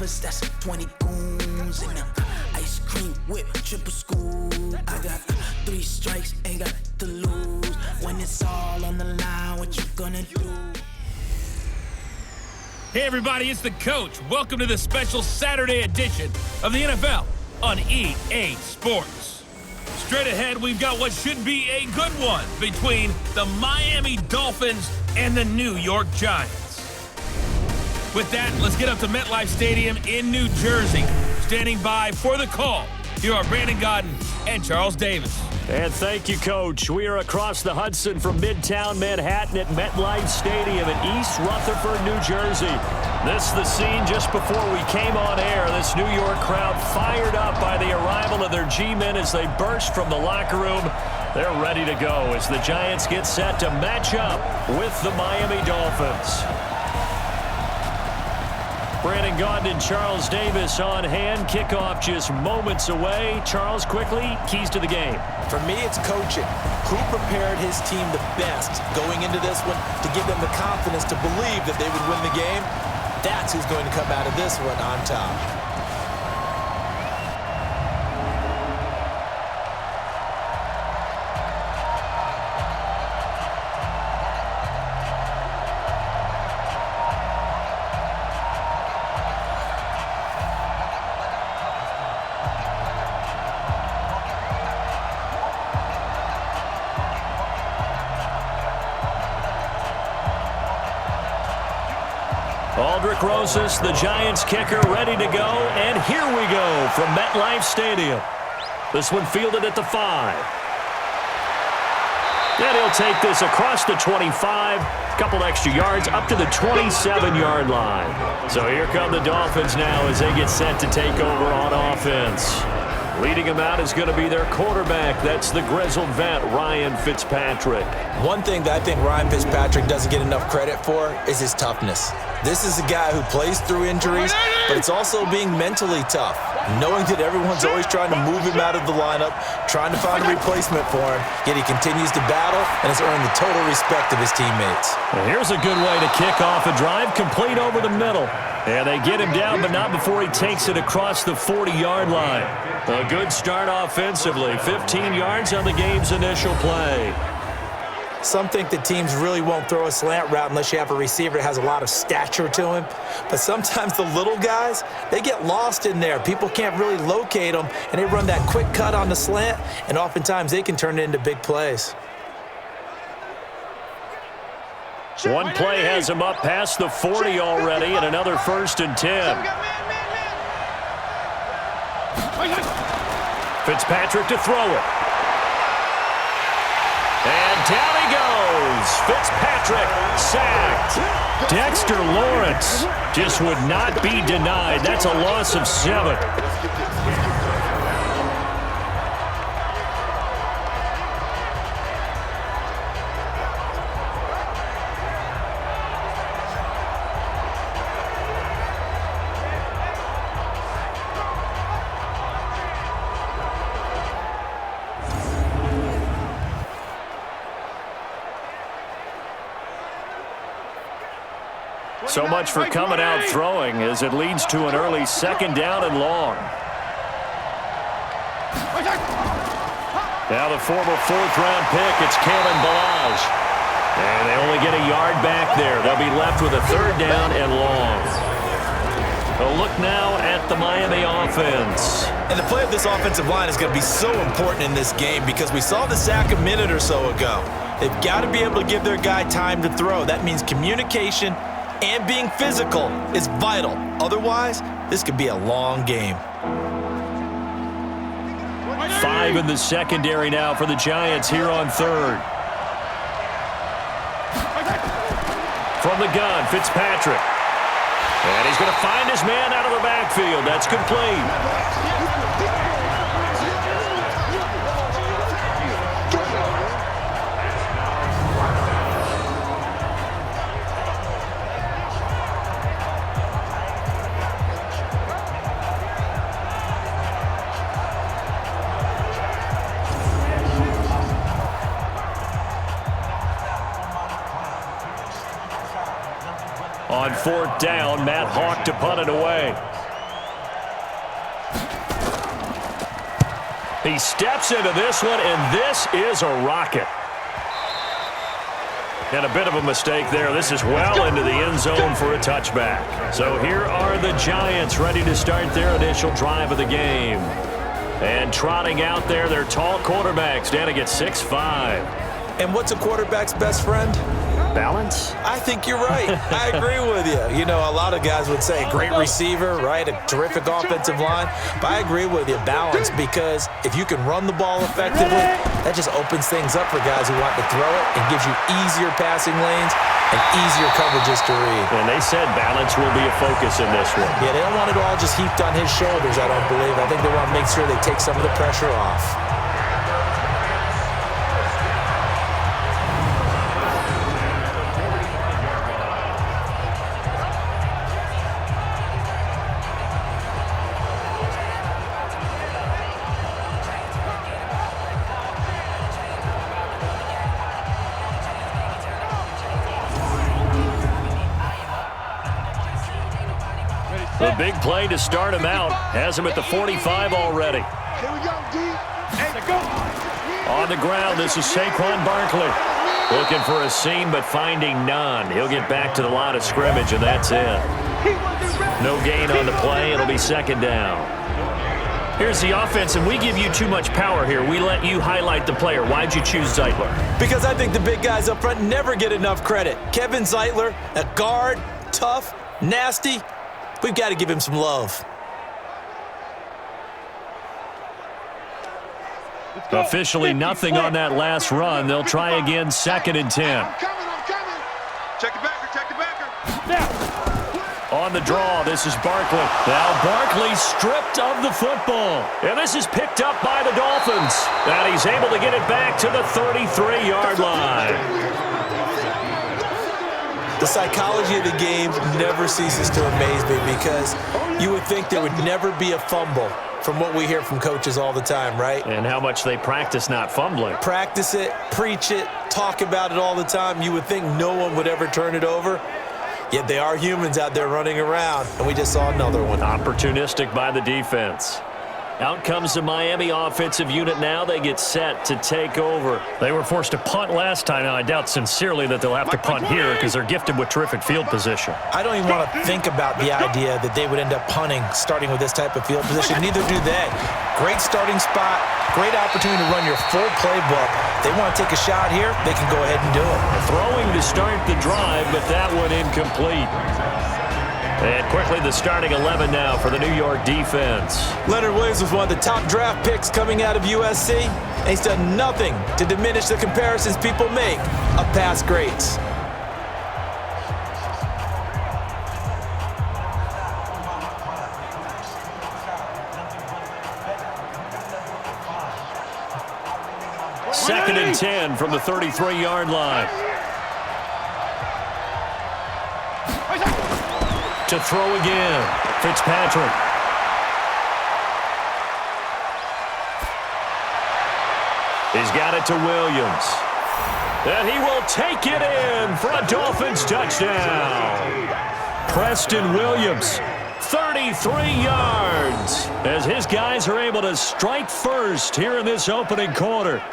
choppers, that's 20 goons in them. Ice cream whip, triple scoop. I got 3 strikes, ain't got to lose. When it's all on the line, what you gonna do? Hey everybody, it's the Coach. Welcome to the special Saturday edition of the NFL on EA Sports. Straight ahead, we've got what should be a good one between the Miami Dolphins and the New York Giants. With that, let's get up to MetLife Stadium in New Jersey. Standing by for the call, here are Brandon Gaudin and Charles Davis. And thank you, Coach. We are across the Hudson from Midtown Manhattan at MetLife Stadium in East Rutherford, New Jersey. This is the scene just before we came on air. This New York crowd fired up by the arrival of their G-men as they burst from the locker room. They're ready to go as the Giants get set to match up with the Miami Dolphins. Brandon Gaudin and Charles Davis on hand. Kickoff just moments away. Charles, quickly, keys to the game. For me, it's coaching. Who prepared his team the best going into this one to give them the confidence to believe that they would win the game? That's who's going to come out of this one on top. Aldrick Rosas, the Giants kicker, ready to go. And here we go from MetLife Stadium. This one fielded at the 5. And he'll take this across the 25. Couple extra yards up to the 27-yard line. So here come the Dolphins now as they get set to take over on offense. Leading them out is going to be their quarterback. That's the grizzled vet, Ryan Fitzpatrick. One thing that I think Ryan Fitzpatrick doesn't get enough credit for is his toughness. This is a guy who plays through injuries, but it's also being mentally tough. Knowing that everyone's always trying to move him out of the lineup, trying to find a replacement for him, yet he continues to battle and has earned the total respect of his teammates. And here's a good way to kick off a drive, complete over the middle. And they get him down, but not before he takes it across the 40-yard line. A good start offensively. 15 yards on the game's initial play. Some think that teams really won't throw a slant route unless you have a receiver that has a lot of stature to him. But sometimes the little guys, they get lost in there. People can't really locate them, and they run that quick cut on the slant, and oftentimes they can turn it into big plays. One play has him up past the 40 already, and another 1st and 10. Fitzpatrick to throw it. And down he goes. Fitzpatrick sacked. Dexter Lawrence just would not be denied. That's a loss of 7. So much for coming out throwing as it leads to an early 2nd down and long. Now the former 4th-round pick, it's Kalen Ballage. And they only get a yard back there. They'll be left with a 3rd down and long. A look now at the Miami offense. And the play of this offensive line is going to be so important in this game because we saw the sack a minute or so ago. They've got to be able to give their guy time to throw. That means communication and being physical is vital. Otherwise, this could be a long game. 5 in the secondary now for the Giants here on 3rd. From the gun, Fitzpatrick. And he's going to find his man out of the backfield. That's complete. On 4th down, Matt Hawk to punt it away. He steps into this one, and this is a rocket. And a bit of a mistake there. This is well into the end zone for a touchback. So here are the Giants ready to start their initial drive of the game. And trotting out there, their tall quarterbacks standing at 6'5". And what's a quarterback's best friend? Balance? I think you're right. I agree with you. You know, a lot of guys would say great receiver, right? A terrific offensive line. But I agree with you, balance, because if you can run the ball effectively, that just opens things up for guys who want to throw it and gives you easier passing lanes and easier coverages to read. And they said balance will be a focus in this one. Yeah, they don't want it all just heaped on his shoulders, I don't believe. I think they want to make sure they take some of the pressure off. The big play to start him out has him at the 45 already. Here we go, D. Hey, go. On the ground, this is Saquon Barkley. Looking for a seam, but finding none. He'll get back to the line of scrimmage, and that's it. No gain on the play. It'll be second down. Here's the offense, and we give you too much power here. We let you highlight the player. Why'd you choose Zeitler? Because I think the big guys up front never get enough credit. Kevin Zeitler, a guard, tough, nasty. We've got to give him some love. Officially nothing on that last run. They'll try again, 2nd and 10. I'm coming. Check the backer. On the draw, this is Barkley. Now Barkley stripped of the football. And this is picked up by the Dolphins. And he's able to get it back to the 33-yard line. The psychology of the game never ceases to amaze me because you would think there would never be a fumble from what we hear from coaches all the time, right? And how much they practice not fumbling. Practice it, preach it, talk about it all the time. You would think no one would ever turn it over. Yet they are humans out there running around, and we just saw another one. Opportunistic by the defense. Out comes the Miami offensive unit now. They get set to take over. They were forced to punt last time. Now, I doubt sincerely that they'll have to punt here because they're gifted with terrific field position. I don't even want to think about the idea that they would end up punting starting with this type of field position. Neither do they. Great starting spot, great opportunity to run your full playbook. They want to take a shot here, they can go ahead and do it. Throwing to start the drive, but that one incomplete. And quickly the starting 11 now for the New York defense. Leonard Williams was one of the top draft picks coming out of USC. And he's done nothing to diminish the comparisons people make of past greats. Second and 10 from the 33-yard line. To throw again, Fitzpatrick. He's got it to Williams. And he will take it in for a Dolphins touchdown. Preston Williams, 33 yards, as his guys are able to strike first here in this opening quarter.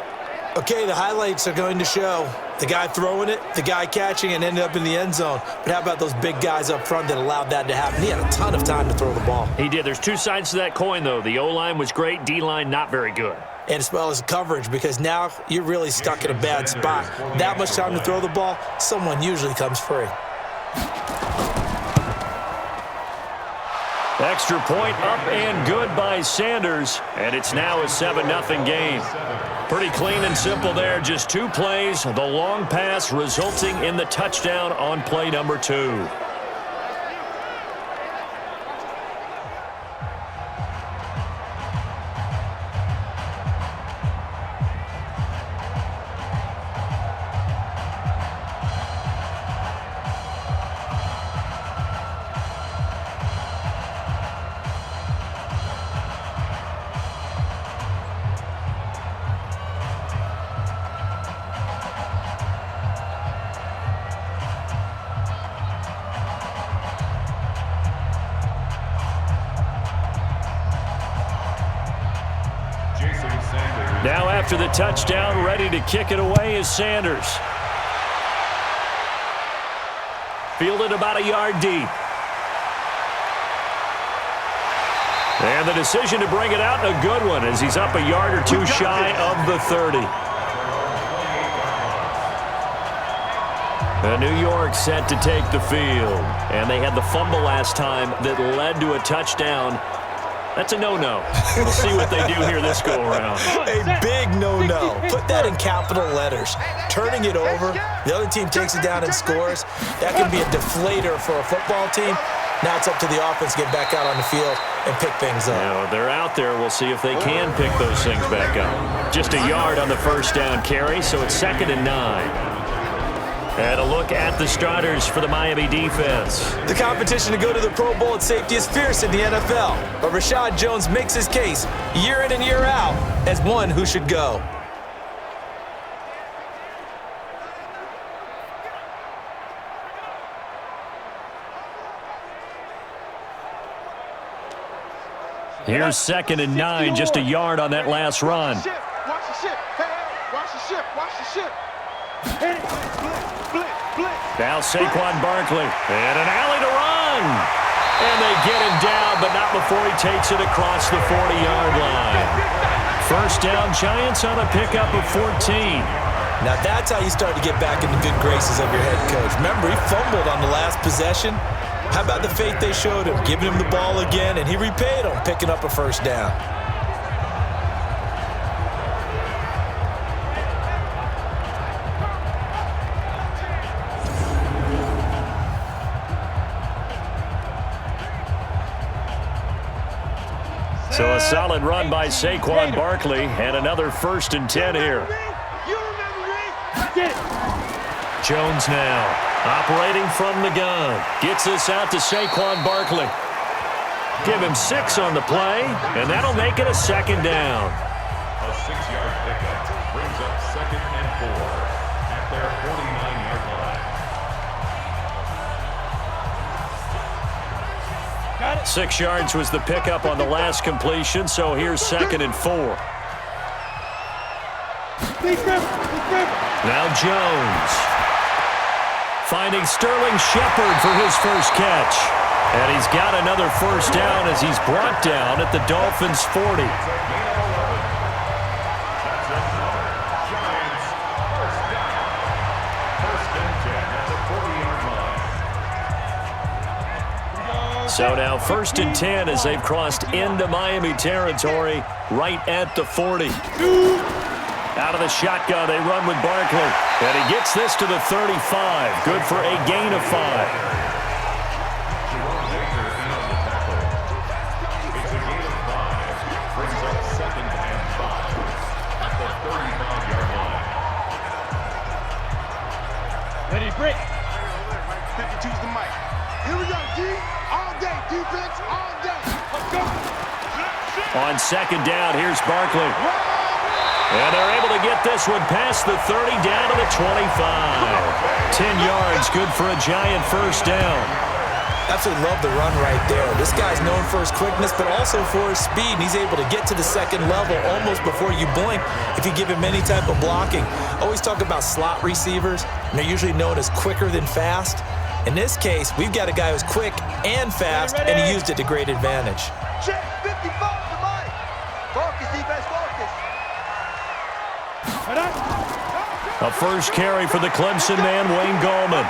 Okay, the highlights are going to show the guy throwing it, the guy catching it, and ended up in the end zone. But how about those big guys up front that allowed that to happen? He had a ton of time to throw the ball. He did. There's two sides to that coin, though. The O-line was great, D-line not very good. And as well as coverage, because now you're really stuck in a bad spot. That much time to throw the ball, someone usually comes free. Extra point up and good by Sanders, and it's now a 7-0 game. Pretty clean and simple there, just two plays, the long pass resulting in the touchdown on play number 2. Now after the touchdown, ready to kick it away is Sanders. Fielded about a yard deep. And the decision to bring it out, a good one, as he's up a yard or two shy of the 30. New York set to take the field. And they had the fumble last time that led to a touchdown. That's a no-no. We'll see what they do here this go-around. A big no-no. Put that in capital letters. Turning it over, the other team takes it down and scores. That can be a deflator for a football team. Now it's up to the offense to get back out on the field and pick things up. Now, they're out there. We'll see if they can pick those things back up. Just a yard on the first down carry, so it's 2nd and 9. And a look at the starters for the Miami defense. The competition to go to the Pro Bowl at safety is fierce in the NFL, but Rashad Jones makes his case year in and year out as one who should go. Here's 2nd and 9, just a yard on that last run. Watch the ship. Hey, watch the ship. Watch the ship. Now Saquon Barkley, and an alley to run. And they get him down, but not before he takes it across the 40-yard line. First down, Giants on a pickup of 14. Now that's how you start to get back in the good graces of your head coach. Remember, he fumbled on the last possession. How about the faith they showed him, giving him the ball again, and he repaid him, picking up a first down. So a solid run by Saquon Barkley, and another 1st and 10 here. Jones now, operating from the gun. Gets this out to Saquon Barkley. Give him 6 on the play, and that'll make it a 2nd down. A 6-yard pickup brings up 2nd and 4 at their 49-yard line. 6 yards was the pickup on the last completion, so here's 2nd and 4. Now Jones. Finding Sterling Shepard for his first catch. And he's got another first down as he's brought down at the Dolphins' 40. So now 1st and 10 as they've crossed into Miami territory right at the 40. Out of the shotgun, they run with Barkley. And he gets this to the 35. Good for a gain of 5. Ready, break. 52's the mic. Here we go, D. All day. Defense, all day. Let's go. On 2nd down, here's Barkley. And they're able to get this one past the 30 down to the 25. 10 yards, good for a Giant first down. Absolutely love the run right there. This guy's known for his quickness, but also for his speed. And he's able to get to the 2nd level almost before you blink if you give him any type of blocking. Always talk about slot receivers, and they're usually known as quicker than fast. In this case, we've got a guy who's quick and fast, and he used it to great advantage. Check 55 to Mike. Focus, defense, focus. A first carry for the Clemson man, Wayne Gallman.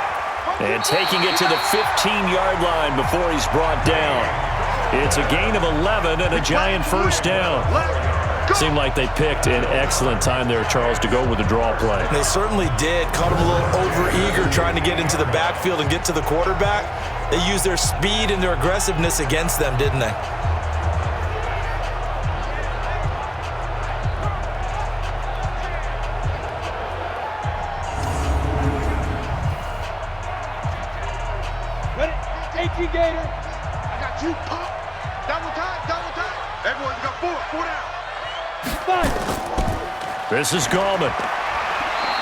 And taking it to the 15-yard line before he's brought down. It's a gain of 11 and a Giant first down. Seemed like they picked an excellent time there, Charles, to go with the draw play. They certainly did. Caught him a little over-eager trying to get into the backfield and get to the quarterback. They used their speed and their aggressiveness against them, didn't they? Gator. I got you, pop. Double time. Everyone's got 4 down. 5. This is Gallman.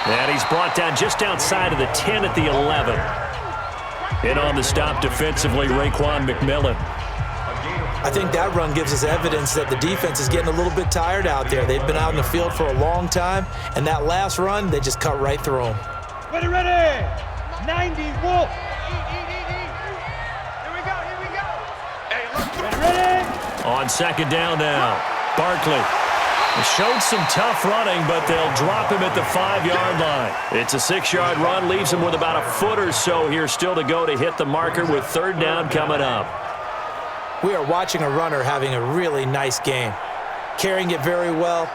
And he's brought down just outside of the 10 at the 11. In on the stop defensively, Raekwon McMillan. A gain of I think that run gives us evidence that the defense is getting a little bit tired out there. They've been out in the field for a long time, and that last run, they just cut right through them. Ready, ready! 90, Wolf! On second down now, Barkley. He showed some tough running, but they'll drop him at the 5-yard line. It's a 6-yard run, leaves him with about a foot or so here still to go to hit the marker with third down coming up. We are watching a runner having a really nice game. Carrying it very well.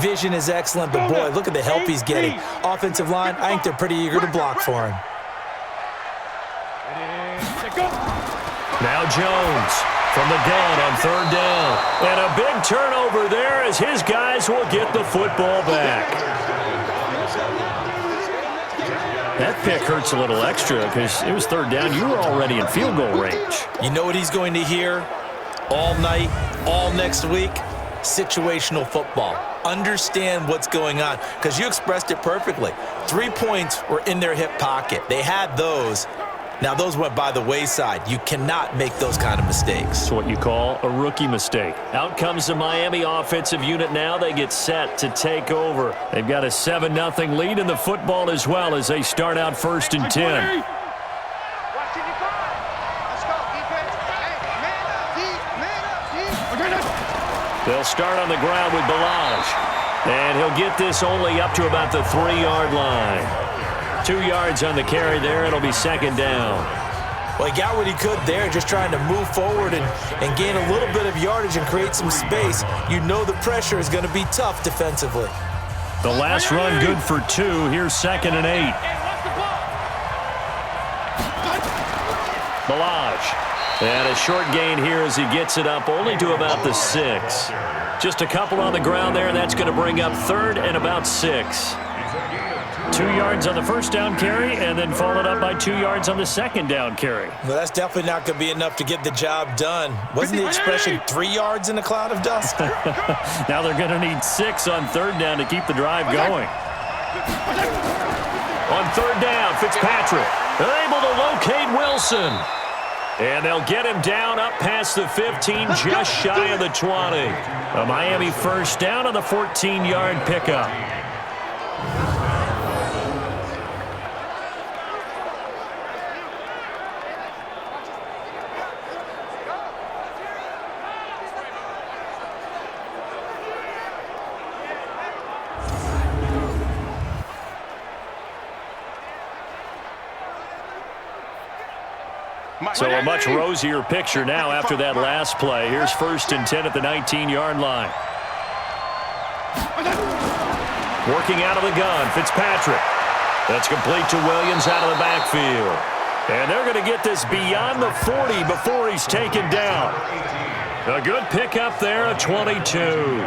Vision is excellent, but boy, look at the help he's getting. Offensive line, I think they're pretty eager to block for him. Now Jones from the gun on third down. And a big turnover there as his guys will get the football back. That pick hurts a little extra because it was third down. You were already in field goal range. You know what he's going to hear all night, all next week? Situational football. Understand what's going on, because you expressed it perfectly. 3 points were in their hip pocket. They had those. Now, those went by the wayside. You cannot make those kind of mistakes. It's what you call a rookie mistake. Out comes the Miami offensive unit now. They get set to take over. They've got a 7-0 lead in the football as well as they start out 1st and 10. They'll start on the ground with Balaj. And he'll get this only up to about the 3-yard line. 2 yards on the carry there. It'll be second down. Well, he got what he could there, just trying to move forward and gain a little bit of yardage and create some space. You know the pressure is going to be tough defensively. The last run good for 2. Here's 2nd and 8. Balaj. And a short gain here as he gets it up only to about the 6. Just a couple on the ground there, and that's going to bring up 3rd and about 6. 2 yards on the first down carry, and then followed up by 2 yards on the second down carry. Well, that's definitely not going to be enough to get the job done. Wasn't the expression 3 yards in a cloud of dust? Now they're going to need 6 on third down to keep the drive going. On third down, Fitzpatrick able to locate Wilson. And they'll get him down up past the 15, just shy of the 20. A Miami first down on the 14-yard pickup. So a much rosier picture now after that last play. Here's 1st and 10 at the 19-yard line. Working out of the gun, Fitzpatrick. That's complete to Williams out of the backfield. And they're going to get this beyond the 40 before he's taken down. A good pickup there, a 22.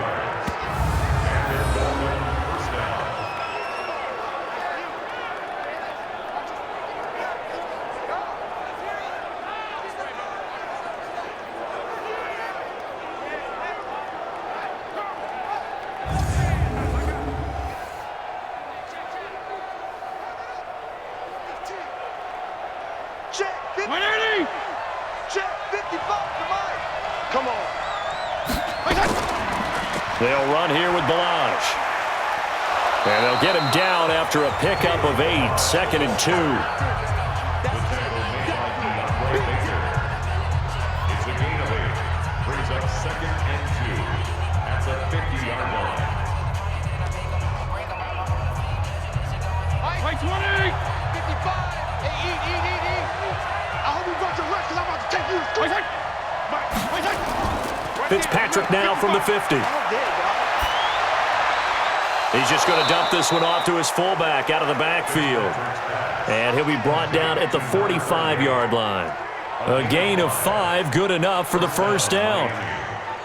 They'll run here with Balaj. And they'll get him down after a pickup of 8, 2nd and 2. It's a gain of 8. Brings up 2nd and 2 at the 50-yard line. Right 20! 55! Hey, eat! I hope you brought your rest because I'm about to take you to Fitzpatrick now from the 50. He's just going to dump this one off to his fullback out of the backfield. And he'll be brought down at the 45-yard line. A gain of 5, good enough for the first down.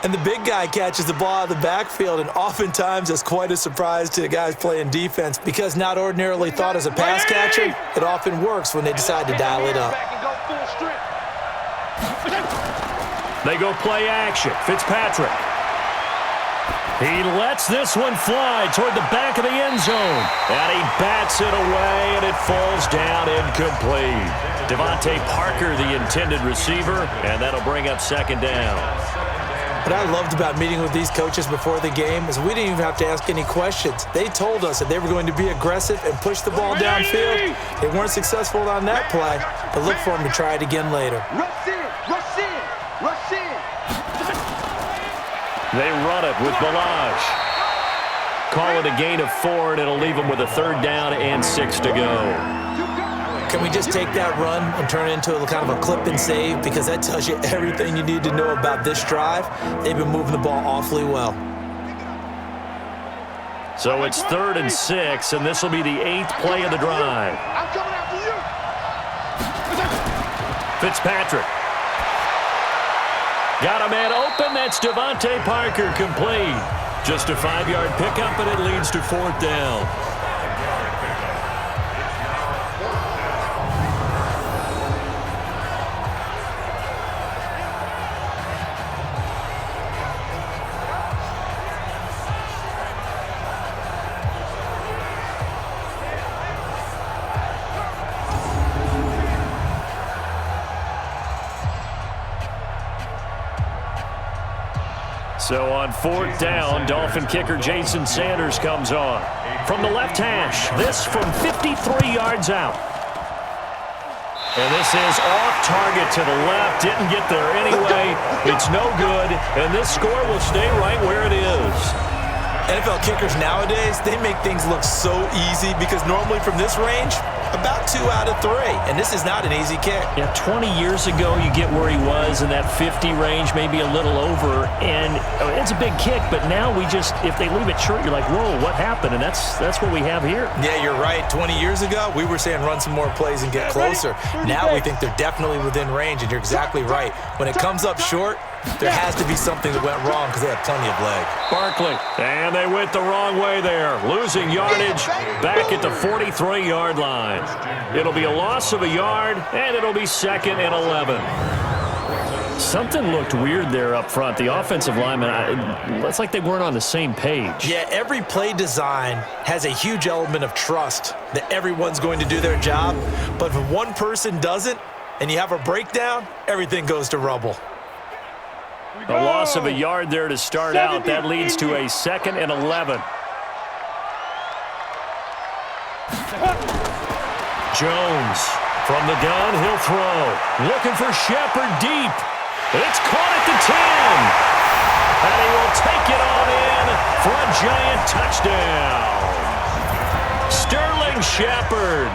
And the big guy catches the ball out of the backfield, and oftentimes that's quite a surprise to the guys playing defense because not ordinarily thought as a pass catcher, it often works when they decide to dial it up. They go play action. Fitzpatrick. He lets this one fly toward the back of the end zone. And he bats it away, and it falls down incomplete. Devontae Parker, the intended receiver, and that'll bring up second down. What I loved about meeting with these coaches before the game is we didn't even have to ask any questions. They told us that they were going to be aggressive and push the ball downfield. They weren't successful on that play, but look for them to try it again later. Rush in, rush in, rush in. They run it with Balaj. Call it a gain of 4, and it'll leave them with a 3rd down and 6 to go. Can we just take that run and turn it into a kind of a clip and save? Because that tells you everything you need to know about this drive. They've been moving the ball awfully well. So it's 3rd and 6, and this will be the 8th play of the drive. I'm coming after you. Fitzpatrick. Got a man open. That's Devontae Parker, complete. Just a 5-yard pickup, and it leads to 4th down. So on 4th down, Dolphin kicker Jason Sanders comes on. From the left hash, this from 53 yards out. And this is off target to the left. Didn't get there anyway. It's no good, and this score will stay right where it is. NFL kickers nowadays, they make things look so easy because normally from this range, about 2 out of 3, and this is not an easy kick. Yeah, 20 years ago, you get where he was in that 50 range, maybe a little over, and it's a big kick, but now we just, if they leave it short, you're like, whoa, what happened? And that's what we have here. Yeah, you're right. 20 years ago, we were saying run some more plays and get closer. Now we think they're definitely within range, and you're exactly right. When it comes up short, there has to be something that went wrong because they have plenty of leg. Barkley, and they went the wrong way there. Losing yardage back at the 43-yard line. It'll be a loss of a yard, and it'll be 2nd and 11. Something looked weird there up front. The offensive lineman, it's like they weren't on the same page. Yeah, every play design has a huge element of trust that everyone's going to do their job. But if one person doesn't and you have a breakdown, everything goes to rubble. A loss of a yard there to start out. That leads to a 2nd and 11. Jones from the gun. He'll throw. Looking for Shepard deep. It's caught at the 10. And he will take it on in for a giant touchdown. Sterling Shepard,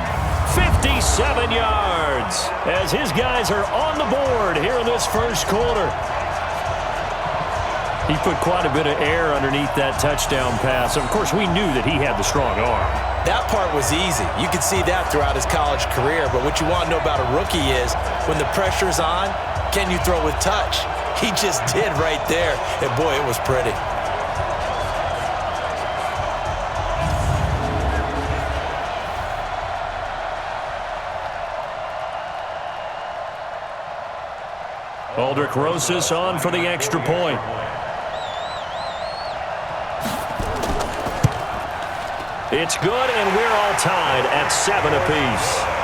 57 yards, as his guys are on the board here in this first quarter. He put quite a bit of air underneath that touchdown pass. Of course, we knew that he had the strong arm. That part was easy. You could see that throughout his college career. But what you want to know about a rookie is when the pressure's on, can you throw with touch? He just did right there. And, boy, it was pretty. Aldrich Rosas on for the extra point. It's good, and we're all tied at 7 apiece.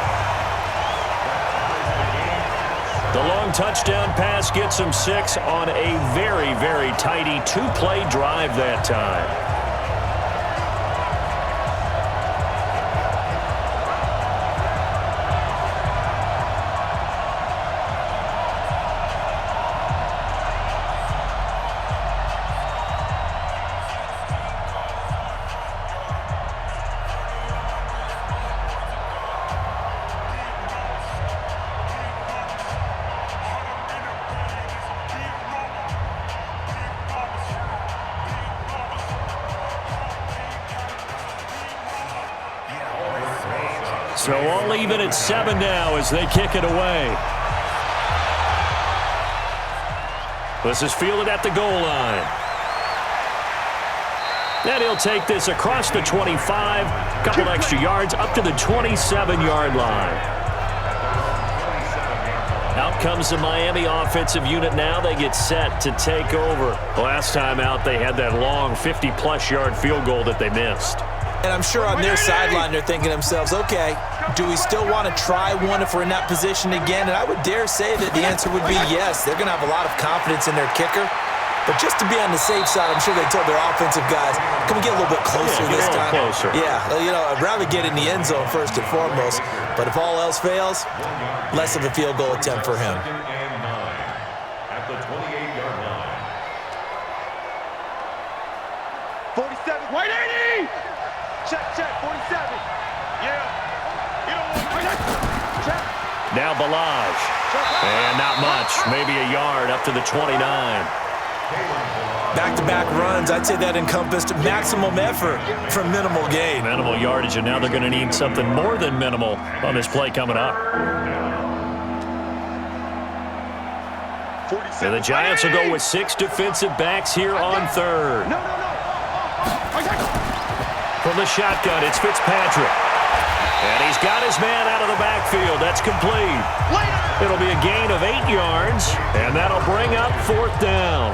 The long touchdown pass gets him 6 on a very, very tidy 2-play drive that time. So all even at 7 now as they kick it away. This is fielded at the goal line. And he'll take this across the 25, couple extra yards up to the 27-yard line. Out comes the Miami offensive unit now. They get set to take over. Last time out, they had that long 50-plus yard field goal that they missed. And I'm sure on their sideline they're thinking to themselves, okay, do we still want to try one if we're in that position again? And I would dare say that the answer would be yes. They're going to have a lot of confidence in their kicker. But just to be on the safe side, I'm sure they told their offensive guys, can we get a little bit closer this time? Closer. Yeah, I'd rather get in the end zone first and foremost. But if all else fails, less of a field goal attempt for him. Second and 9 at the 28-yard line. 47. Right 80. Check. 47. Yeah. You don't want check. Now Balaj. And not much. Maybe a yard up to the 29. Back-to-back runs, I'd say that encompassed maximum effort for minimal gain. Minimal yardage, and now they're going to need something more than minimal on this play coming up. And the Giants will go with 6 defensive backs here on third. No. From the shotgun, it's Fitzpatrick. And he's got his man out of the backfield. That's complete. It'll be a gain of 8 yards, and that'll bring up 4th down.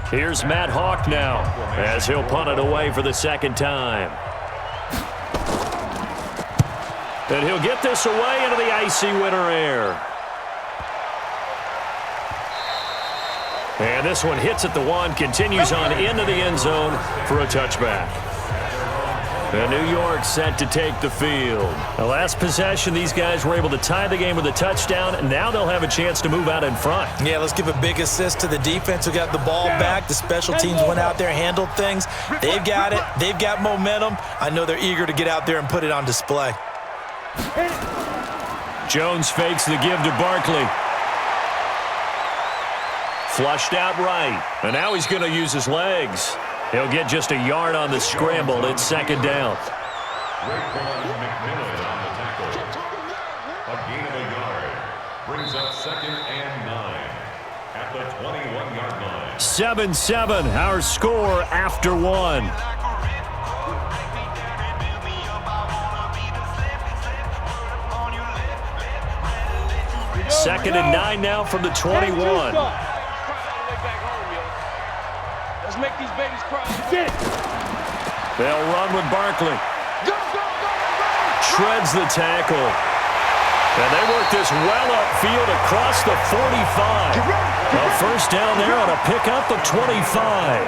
Here's Matt Hawk now as he'll punt it away for the second time. And he'll get this away into the icy winter air. And this one hits at the 1, continues on into the end zone for a touchback. And New York set to take the field. The last possession, these guys were able to tie the game with a touchdown, and now they'll have a chance to move out in front. Yeah, let's give a big assist to the defense who got the ball back. The special teams went out there, handled things. They've got it. They've got momentum. I know they're eager to get out there and put it on display. Jones fakes the give to Barkley. Flushed out right. And now he's going to use his legs. He'll get just a yard on the scramble. It's second down. McMillan on the tackle. A gain of a yard. Brings up 2nd and 9 at the 21-yard line. 7-7, our score after 1. Second and 9 now from the 21. Let's make these babies cry. They'll run with Barkley. Go. Shreds the tackle. And they work this well upfield across the 45. A first down there on a pickup of 25.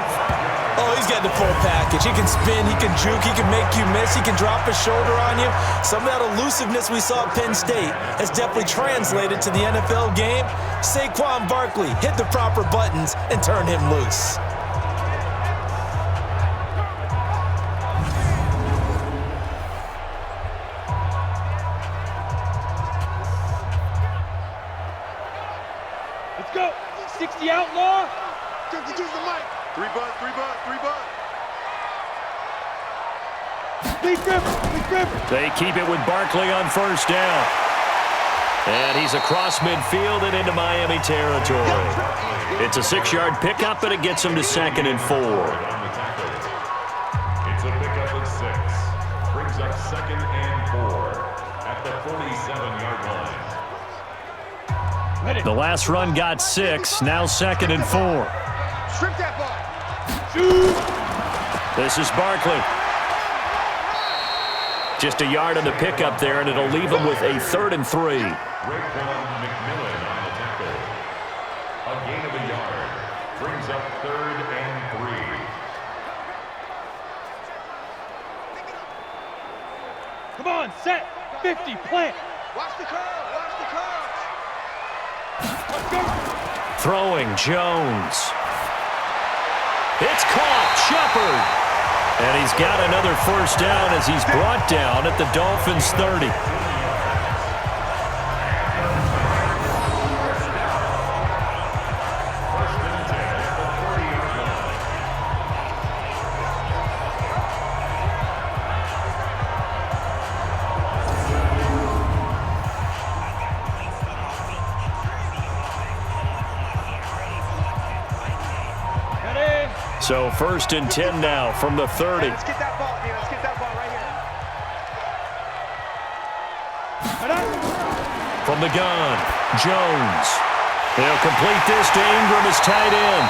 Oh, he's got the full package. He can spin, he can juke, he can make you miss, he can drop his shoulder on you. Some of that elusiveness we saw at Penn State has definitely translated to the NFL game. Saquon Barkley hit the proper buttons and turn him loose. Let's go. 60 outlaw. 52's the mic. 3 butt. Lead gripper. They keep it with Barkley on first down. And he's across midfield and into Miami territory. It's a 6-yard pickup, and it gets him to 2nd and 4. It's a pickup of 6. Brings up 2nd and 4 at the 47-yard line. The last run got 6, now 2nd and 4. Strip that ball. Shoot. This is Barkley. Just a yard on the pickup there, and it'll leave him with a 3rd and 3. McMillan on the tackle. A gain of a yard. Brings up 3rd and 3. Come on, set. 50, plant. Watch the curve. Let's go. Throwing Jones. It's caught. Shepard. And he's got another first down as he's brought down at the Dolphins 30. So 1st and 10 now from the 30. Let's get that ball, man. Let's get that ball right From the gun, Jones. He'll complete this to Ingram as tight end.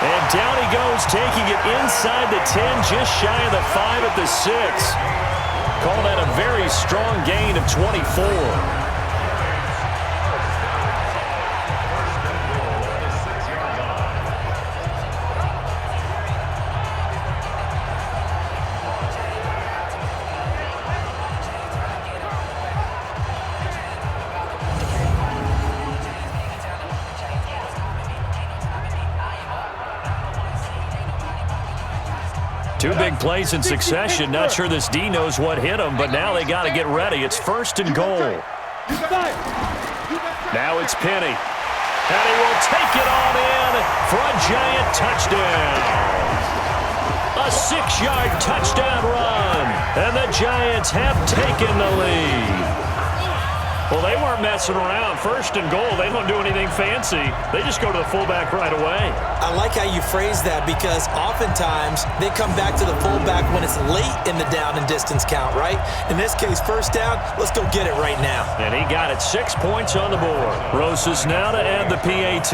And down he goes, taking it inside the 10, just shy of the 5 at the 6. Call that a very strong gain of 24. Two big plays in succession. Not sure this D knows what hit him, but now they got to get ready. It's 1st and goal. Now it's Penny. And he will take it on in for a giant touchdown. A 6-yard touchdown run. And the Giants have taken the lead. Well, they weren't messing around. 1st and goal, they don't do anything fancy. They just go to the fullback right away. I like how you phrase that because oftentimes they come back to the fullback when it's late in the down and distance count, right? In this case, 1st down, let's go get it right now. And he got it, 6 points on the board. Rosas now to add the PAT.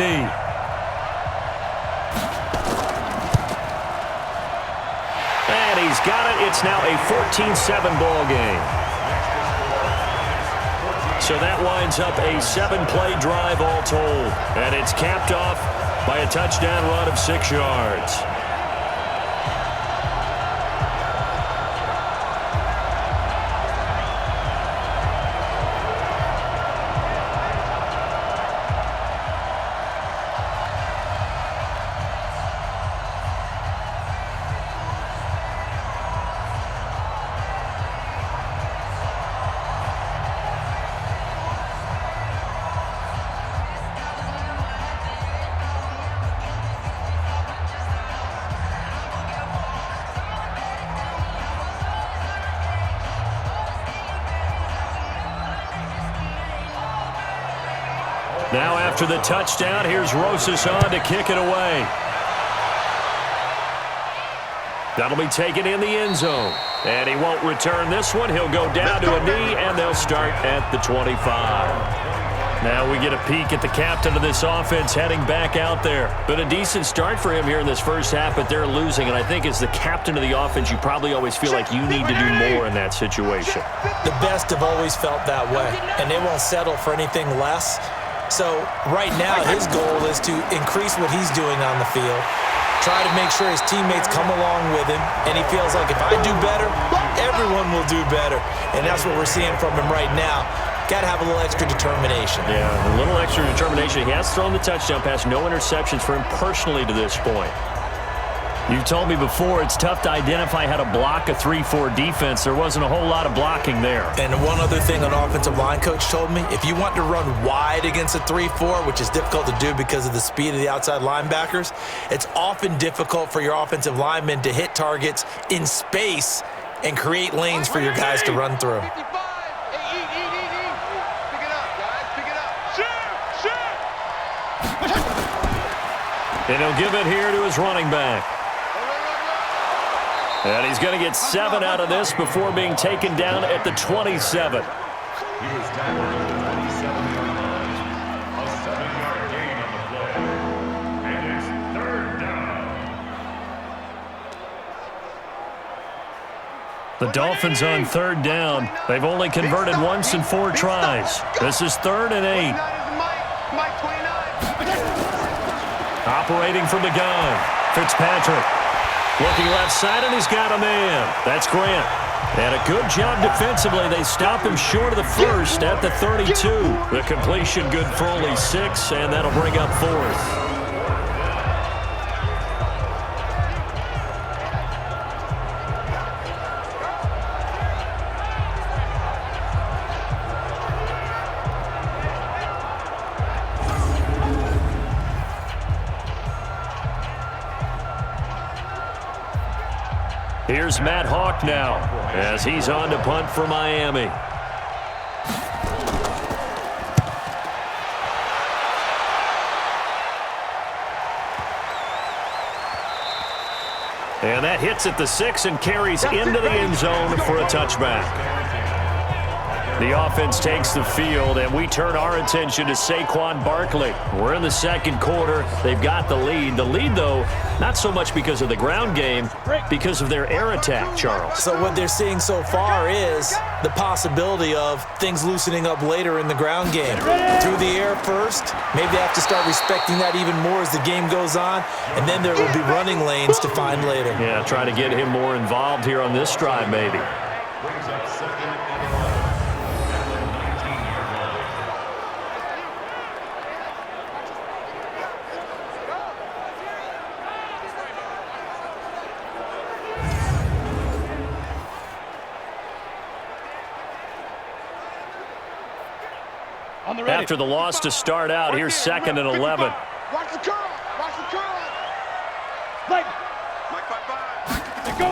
And he's got it. It's now a 14-7 ball game. So that winds up a 7-play drive all told. And it's capped off by a touchdown run of 6 yards. Now after the touchdown, here's Rosas on to kick it away. That'll be taken in the end zone. And he won't return this one. He'll go down to a knee, and they'll start at the 25. Now we get a peek at the captain of this offense heading back out there. But a decent start for him here in this first half, but they're losing. And I think as the captain of the offense, you probably always feel like you need to do more in that situation. The best have always felt that way, and they won't settle for anything less. So right now his goal is to increase what he's doing on the field, try to make sure his teammates come along with him, and he feels like if I do better, everyone will do better. And that's what we're seeing from him right now. Got to have a little extra determination. Yeah, a little extra determination. He has thrown the touchdown pass, no interceptions for him personally to this point. You told me before it's tough to identify how to block a 3-4 defense. There wasn't a whole lot of blocking there. And one other thing an offensive line coach told me, if you want to run wide against a 3-4, which is difficult to do because of the speed of the outside linebackers, it's often difficult for your offensive linemen to hit targets in space and create lanes for your guys to run through. Pick it up, guys. Pick it up. Shoot! And he'll give it here to his running back. And he's going to get 7 out of this before being taken down at the 27. He was tackled at the 27-yard line. A 7-yard gain on the play. And it's 3rd down. The Dolphins on 3rd down. They've only converted once in 4 tries. This is 3rd and 8. Operating from the gun, Fitzpatrick. Looking left side, and he's got a man. That's Grant. And a good job defensively. They stop him short of the first at the 32. The completion good for only 6, and that'll bring up 4th. Here's Matt Hawk now as he's on to punt for Miami. And that hits at the 6 and carries into the end zone for a touchback. The offense takes the field, and we turn our attention to Saquon Barkley. We're in the second quarter. They've got the lead. The lead, though, not so much because of the ground game, because of their air attack, Charles. So what they're seeing so far is the possibility of things loosening up later in the ground game. Through the air first, maybe they have to start respecting that even more as the game goes on, and then there will be running lanes to find later. Yeah, try to get him more involved here on this drive, maybe. After the loss to start out, here's 2nd and 11. Watch the curl. Watch the curl. Mike. Go.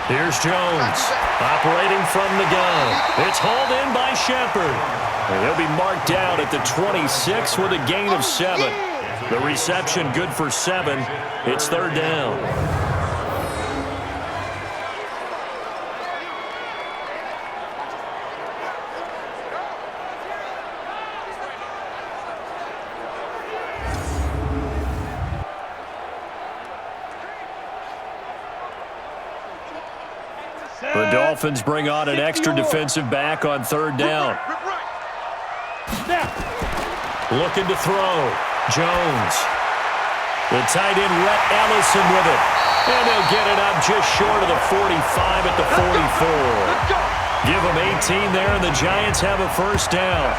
Here's Jones, operating from the gun. It's hauled in by Shepard. And he'll be marked down at the 26 with a gain of 7. The reception good for 7. It's 3rd down. The Dolphins bring on an extra defensive back on 3rd down. Looking to throw. Jones. The tight end, Rhett Ellison with it. And they'll get it up just short of the 45 at the 44. Give them 18 there, and the Giants have a 1st down.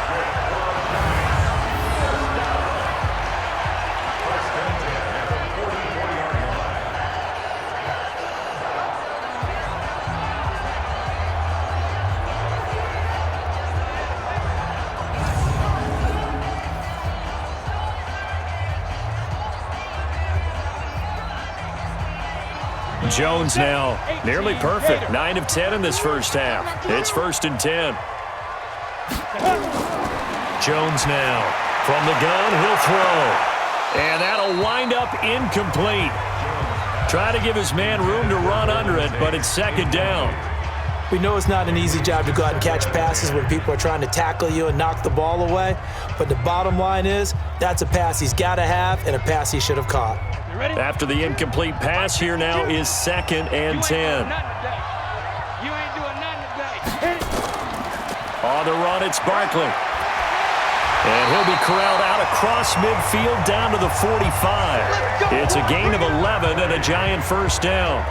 Jones now nearly perfect. 9 of 10 in this first half. It's 1st and 10. Jones now from the gun. He'll throw. And that'll wind up incomplete. Try to give his man room to run under it, but it's 2nd down. We know it's not an easy job to go out and catch passes when people are trying to tackle you and knock the ball away. But the bottom line is that's a pass he's got to have and a pass he should have caught. After the incomplete pass, here now is 2nd and 10. On the run, it's Barkley. And he'll be corralled out across midfield down to the 45. It's a gain of 11 and a Giant 1st down.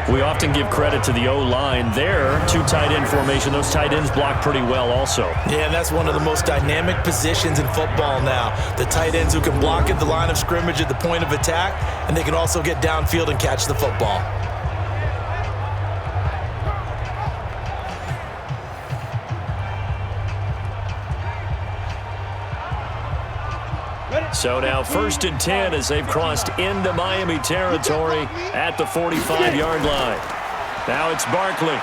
We often give credit to the O-line there. 2 tight end formation. Those tight ends block pretty well also. Yeah, and that's one of the most dynamic positions in football now. The tight ends who can block at the line of scrimmage at the point of attack, and they can also get downfield and catch the football. So now 1st and 10 as they've crossed into Miami territory at the 45-yard line. Now it's Barkley.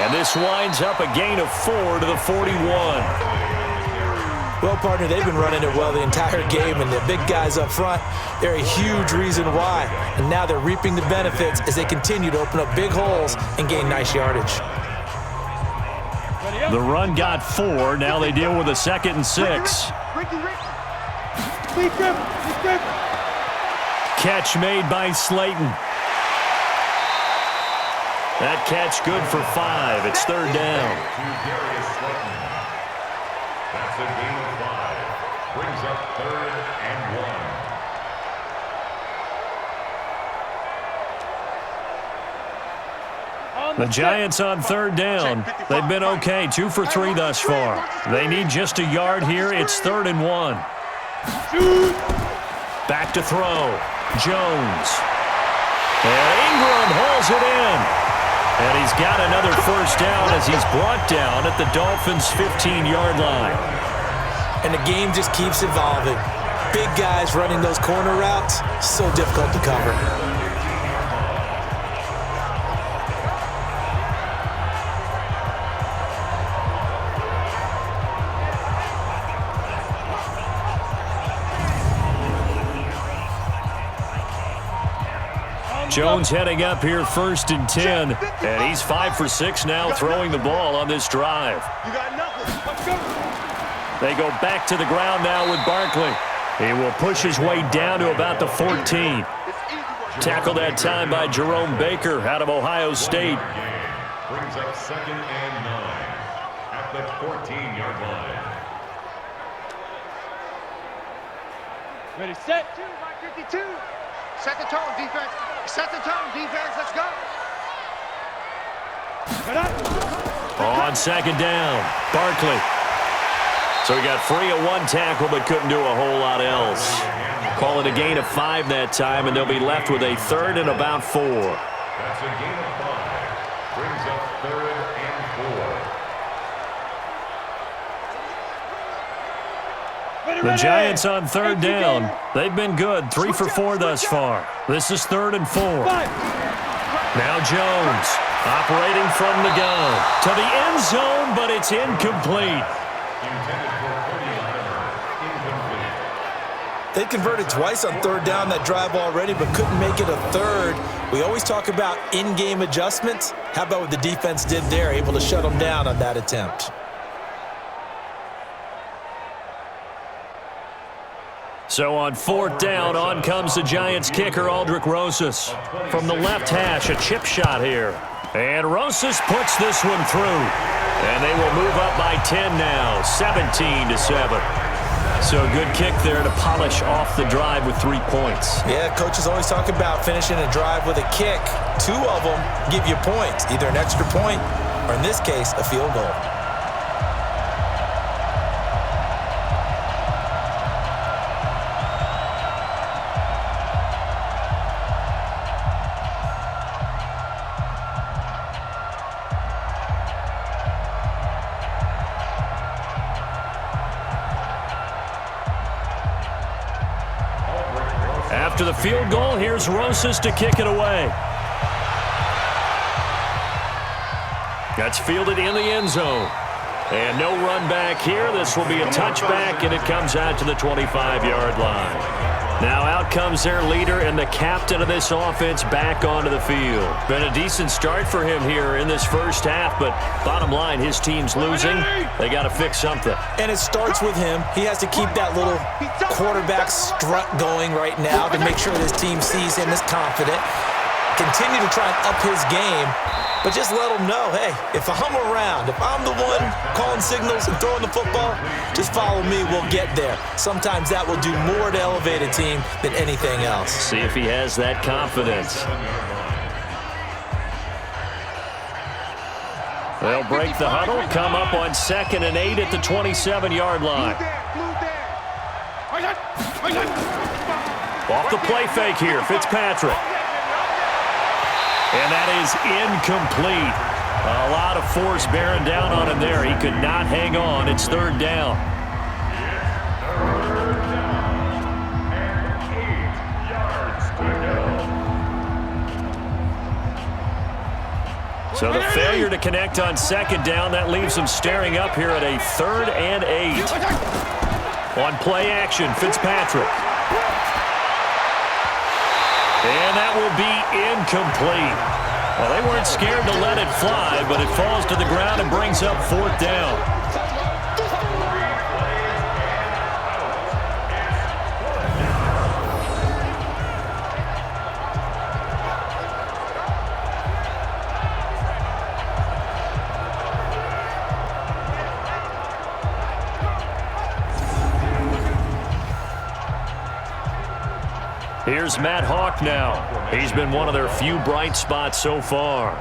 And this winds up a gain of 4 to the 41. Well, partner, they've been running it well the entire game, and the big guys up front, they're a huge reason why. And now they're reaping the benefits as they continue to open up big holes and gain nice yardage. The run got 4. Now they deal with a 2nd and 6. Catch made by Slayton. That catch good for 5. It's 3rd down. That's a gain of 5. Brings up 3rd and 1. The Giants on 3rd down. They've been okay. 2 for 3 thus far. They need just a yard here. It's 3rd and 1. Back to throw. Jones. And Ingram hauls it in. And he's got another 1st down as he's brought down at the Dolphins' 15-yard line. And the game just keeps evolving. Big guys running those corner routes, so difficult to cover. Jones heading up here 1st and 10, and he's 5 for 6 now throwing the ball on this drive. You got nothing. Let's go. They go back to the ground now with Barkley. He will push his way down to about the 14. Tackled that time by Jerome Baker out of Ohio State. Brings up 2nd and 9 at the 14-yard line. Ready, set. 52. Set the tone, defense. Set the tone, defense. Let's go. On 2nd down, Barkley. So he got free of 1 tackle but couldn't do a whole lot else. Call it a gain of 5 that time, and they'll be left with a 3rd and about 4. That's a gain of 5. Brings up 3rd and 4. The Giants on 3rd down. They've been good, 3 for 4 thus far. This is 3rd and 4. Now Jones operating from the gun to the end zone, but it's incomplete. They converted twice on 3rd down that drive already, but couldn't make it a 3rd. We always talk about in-game adjustments. How about what the defense did there, able to shut them down on that attempt? So on 4th down, on comes the Giants kicker, Aldrick Rosas. From the left hash, a chip shot here. And Rosas puts this one through. And they will move up by 10 now, 17-7. So a good kick there to polish off the drive with 3 points. Yeah, coaches always talk about finishing a drive with a kick. 2 of them give you points, either an extra point or, in this case, a field goal. After the field goal, here's Rosas to kick it away. That's fielded in the end zone. And no run back here. This will be a touchback, and it comes out to the 25-yard line. Now out comes their leader and the captain of this offense back onto the field. Been a decent start for him here in this first half, but bottom line, his team's losing. They got to fix something. And it starts with him. He has to keep that little quarterback strut going right now to make sure this team sees him as confident. Continue to try and up his game, but just let him know, hey, if I'm around, if I'm the one calling signals and throwing the football, just follow me, we'll get there. Sometimes that will do more to elevate a team than anything else. See if he has that confidence. They'll break the huddle, come up on 2nd and 8 at the 27-yard line. Off the play fake here, Fitzpatrick. And that is incomplete. A lot of force bearing down on him there. He could not hang on. It's 3rd down. So the failure to connect on 2nd down, that leaves him staring up here at a 3rd and 8. On play action, Fitzpatrick. And that will be incomplete. Well, they weren't scared to let it fly, but it falls to the ground and brings up 4th down. Here's Matt Hawk now. He's been one of their few bright spots so far.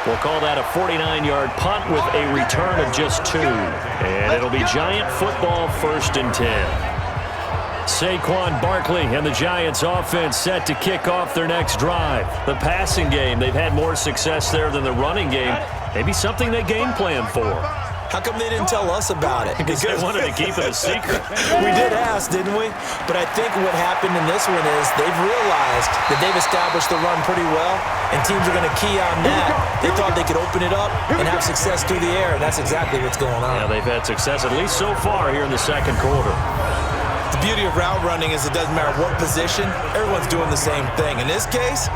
We'll call that a 49-yard punt with a return of just 2. And it'll be Giant football, 1st and 10. Saquon Barkley and the Giants offense set to kick off their next drive. The passing game, they've had more success there than the running game. Maybe something they game plan for. How come they didn't tell us about it? Because they wanted to keep it a secret. We did ask, didn't we? But I think what happened in this one is they've realized that they've established the run pretty well, and teams are going to key on that. They thought they could open it up and have success through the air, and that's exactly what's going on. Yeah, they've had success at least so far here in the second quarter. The beauty of route running is it doesn't matter what position, everyone's doing the same thing. In this case,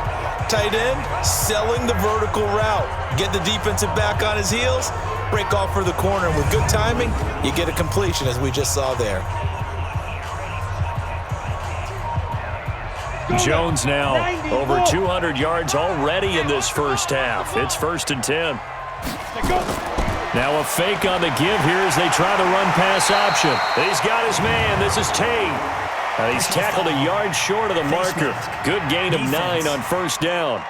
tight end, selling the vertical route. Get the defensive back on his heels, break off for the corner, and with good timing, you get a completion, as we just saw there. Jones now over 200 yards already in this first half. It's 1st and 10. Now a fake on the give here as they try the run pass option. He's got his man. This is Tate. He's tackled a yard short of the marker. Good gain of 9 on first down.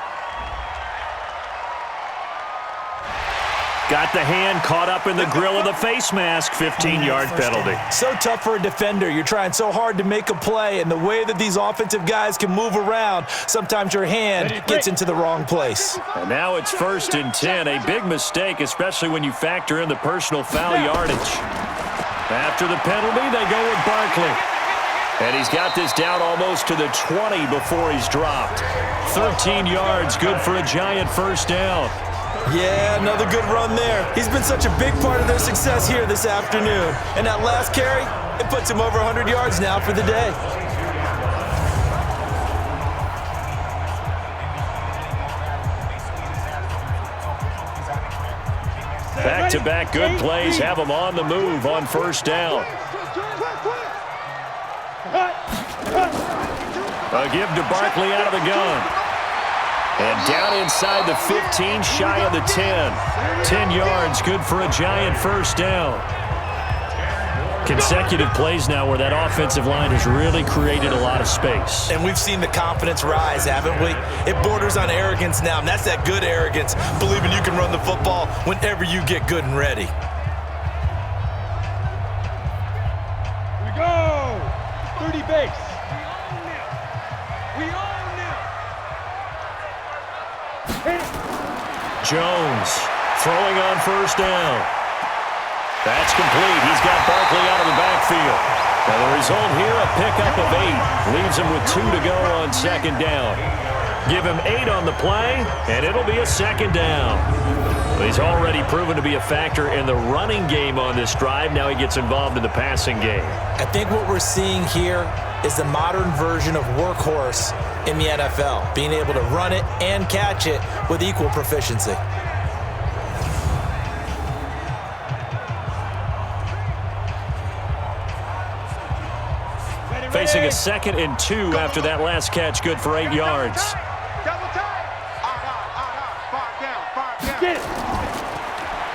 Got the hand caught up in the grill of the face mask. 15-yard penalty. So tough for a defender. You're trying so hard to make a play, and the way that these offensive guys can move around, sometimes your hand gets into the wrong place. And now it's 1st and 10. A big mistake, especially when you factor in the personal foul yardage. After the penalty, they go with Barkley. And he's got this down almost to the 20 before he's dropped. 13 yards, good for a giant first down. Yeah, another good run there. He's been such a big part of their success here this afternoon. And that last carry, it puts him over 100 yards now for the day. Back-to-back good plays have him on the move on first down. A give to Barkley out of the gun. And down inside the 15, shy of the 10. 10 yards, good for a giant first down. Consecutive plays now where that offensive line has really created a lot of space. And we've seen the confidence rise, haven't we? It borders on arrogance now, and that's that good arrogance, believing you can run the football whenever you get good and ready. Here we go! 30 base. We own Jones throwing on first down. That's complete. He's got Barkley out of the backfield. Now the result here, a pickup of 8. Leaves him with 2 to go on second down. Give him 8 on the play, and it'll be a second down. But he's already proven to be a factor in the running game on this drive. Now he gets involved in the passing game. I think what we're seeing here is the modern version of workhorse in the NFL, being able to run it and catch it with equal proficiency. Facing a 2nd and 2 after that last catch, good for 8 yards.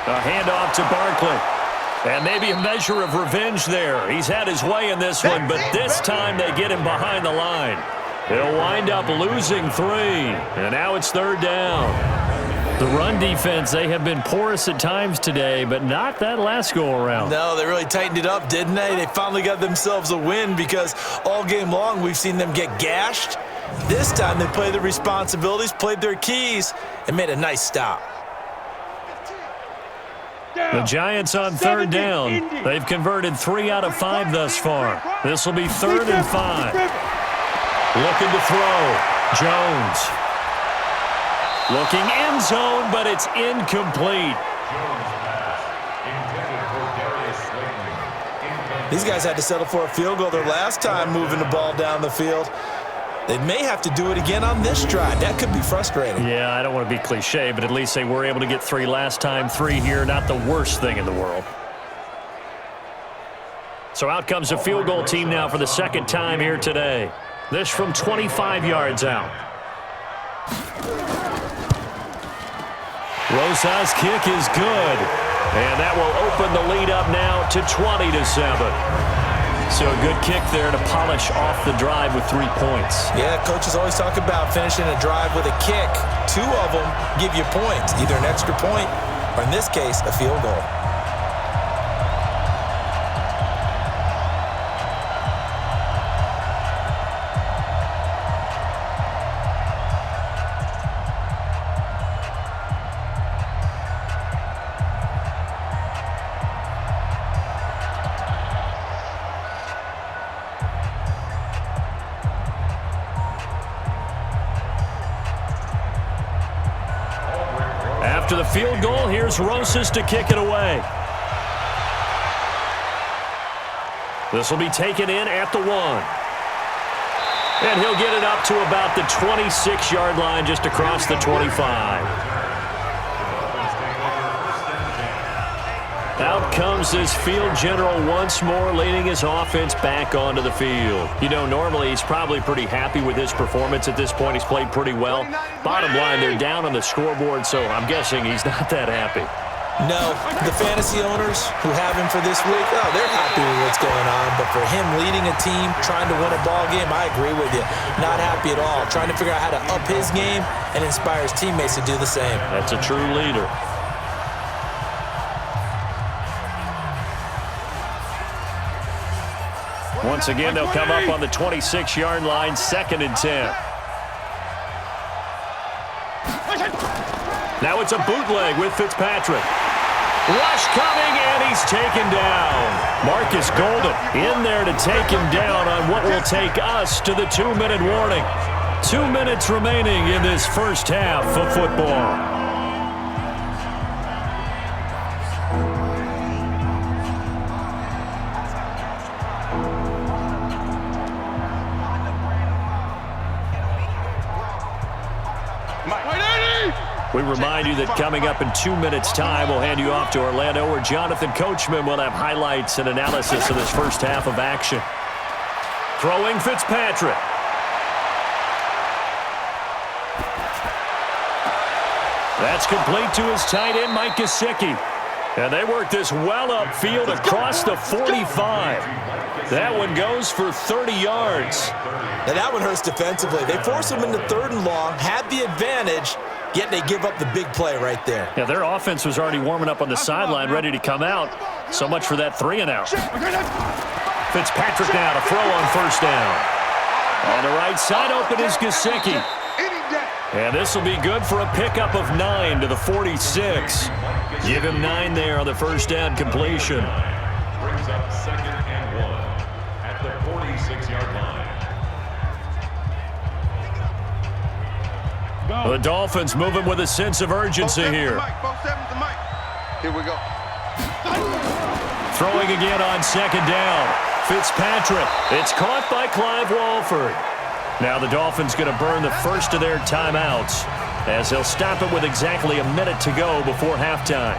A handoff to Barkley. And maybe a measure of revenge there. He's had his way in this one, but this time they get him behind the line. He'll wind up losing 3, and now it's 3rd down. The run defense, they have been porous at times today, but not that last go-around. No, they really tightened it up, didn't they? They finally got themselves a win because all game long we've seen them get gashed. This time they played their responsibilities, played their keys, and made a nice stop. The Giants on 3rd down. They've converted 3 out of 5 thus far. This will be 3rd and 5. Looking to throw. Jones. Looking end zone, but it's incomplete. These guys had to settle for a field goal their last time moving the ball down the field. They may have to do it again on this drive. That could be frustrating. Yeah, I don't want to be cliche, but at least they were able to get 3 last time. 3 here, not the worst thing in the world. So out comes a field goal team now for the 2nd time here today. This from 25 yards out. Rosa's kick is good. And that will open the lead up now to 20-7. So a good kick there to polish off the drive with 3 points. Yeah, coaches always talk about finishing a drive with a kick. 2 of them give you points, either an extra point or, in this case, a field goal. After the field goal, here's Rosas to kick it away. This will be taken in at the 1. And he'll get it up to about the 26-yard line, just across the 25. Out comes this field general once more, leading his offense back onto the field. You know, normally he's probably pretty happy with his performance at this point. He's played pretty well. Bottom line, they're down on the scoreboard, so I'm guessing he's not that happy. No, the fantasy owners who have him for this week, they're happy with what's going on. But for him leading a team, trying to win a ball game, I agree with you. Not happy at all. Trying to figure out how to up his game and inspire his teammates to do the same. That's a true leader. Once again, they'll come up on the 26-yard line, 2nd and 10. Now it's a bootleg with Fitzpatrick. Rush coming, and he's taken down. Marcus Golden in there to take him down on what will take us to the 2-minute warning. 2 minutes remaining in this first half of football. We remind you that coming up in 2 minutes' time, we'll hand you off to Orlando, where Jonathan Coachman will have highlights and analysis of this first half of action. Throwing Fitzpatrick. That's complete to his tight end, Mike Gesicki. And they work this well upfield across the 45. That one goes for 30 yards. Now that one hurts defensively. They force him into 3rd and long, have the advantage, yet they give up the big play right there. Yeah, their offense was already warming up on the sideline, ready to come out. So much for that 3-and-out. Fitzpatrick now to throw on 1st down. On the right side open is Gesicki. And this will be good for a pickup of 9 to the 46. Give him 9 there on the 1st down completion. Brings up 2nd and 1 at the 46-yard line. The Dolphins moving with a sense of urgency here. Here we go. Throwing again on 2nd down. Fitzpatrick. It's caught by Clive Walford. Now the Dolphins going to burn the first of their timeouts as they'll stop it with exactly a minute to go before halftime.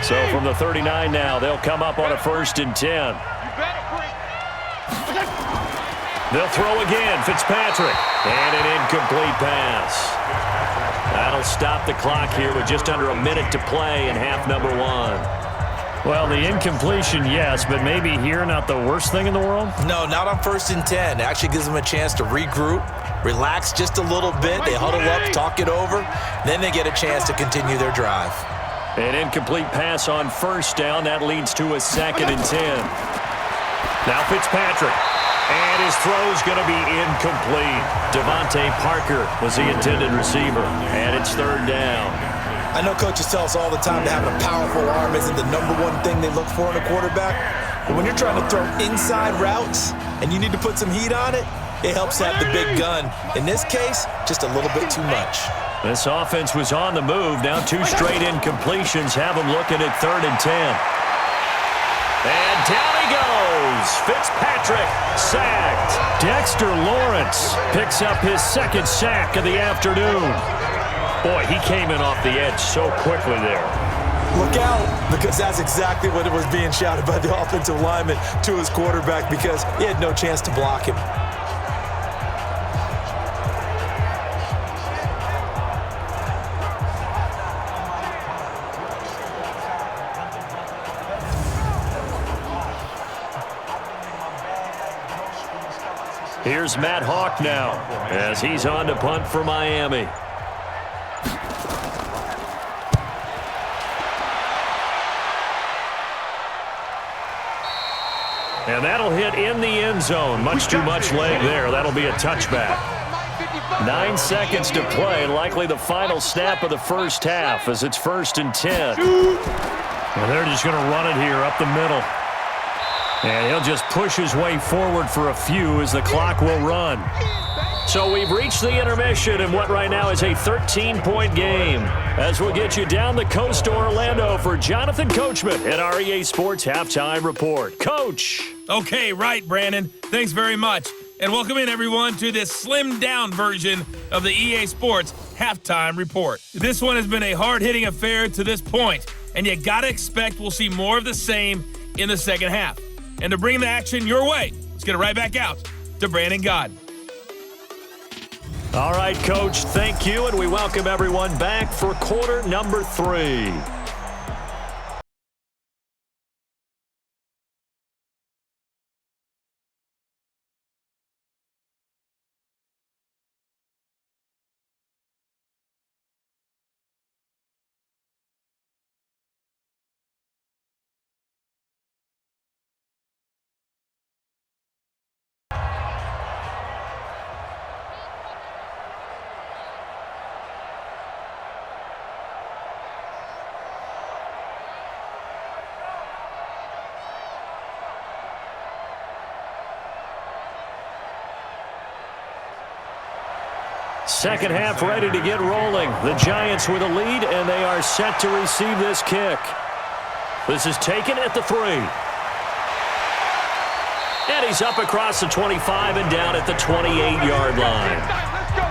So from the 39 now, they'll come up on a 1st and 10. They'll throw again, Fitzpatrick, and an incomplete pass. That'll stop the clock here with just under a minute to play in half number 1. Well, the incompletion, yes, but maybe here not the worst thing in the world? No, not on 1st and 10. It actually gives them a chance to regroup, relax just a little bit. They huddle up, talk it over, then they get a chance to continue their drive. An incomplete pass on 1st down. That leads to a 2nd and 10. Now Fitzpatrick. And his throw's going to be incomplete. Devontae Parker was the intended receiver. And it's 3rd down. I know coaches tell us all the time that having a powerful arm isn't the #1 thing they look for in a quarterback. But when you're trying to throw inside routes and you need to put some heat on it, it helps to have the big gun. In this case, just a little bit too much. This offense was on the move. Now 2 straight incompletions have them looking at 3rd and 10. And down he goes. Fitzpatrick sacked. Dexter Lawrence picks up his 2nd sack of the afternoon. Boy, he came in off the edge so quickly there. Look out, because that's exactly what it was being shouted by the offensive lineman to his quarterback, because he had no chance to block him. Here's Matt Hawk now as he's on to punt for Miami. And that'll hit in the end zone. Much too much leg there. That'll be a touchback. 9 seconds to play. Likely the final snap of the first half as it's 1st and 10. And they're just going to run it here up the middle. And he'll just push his way forward for a few as the clock will run. So we've reached the intermission in what right now is a 13-point game. As we'll get you down the coast to Orlando for Jonathan Coachman at our EA Sports Halftime Report. Coach. Okay, right, Brandon. Thanks very much. And welcome in, everyone, to this slimmed-down version of the EA Sports Halftime Report. This one has been a hard-hitting affair to this point, and you got to expect we'll see more of the same in the second half. And to bring the action your way, let's get it right back out to Brandon God. All right, Coach, thank you, and we welcome everyone back for quarter number 3. Second half ready to get rolling. The Giants with a lead, and they are set to receive this kick. This is taken at the 3. And he's up across the 25 and down at the 28-yard line. Let's go.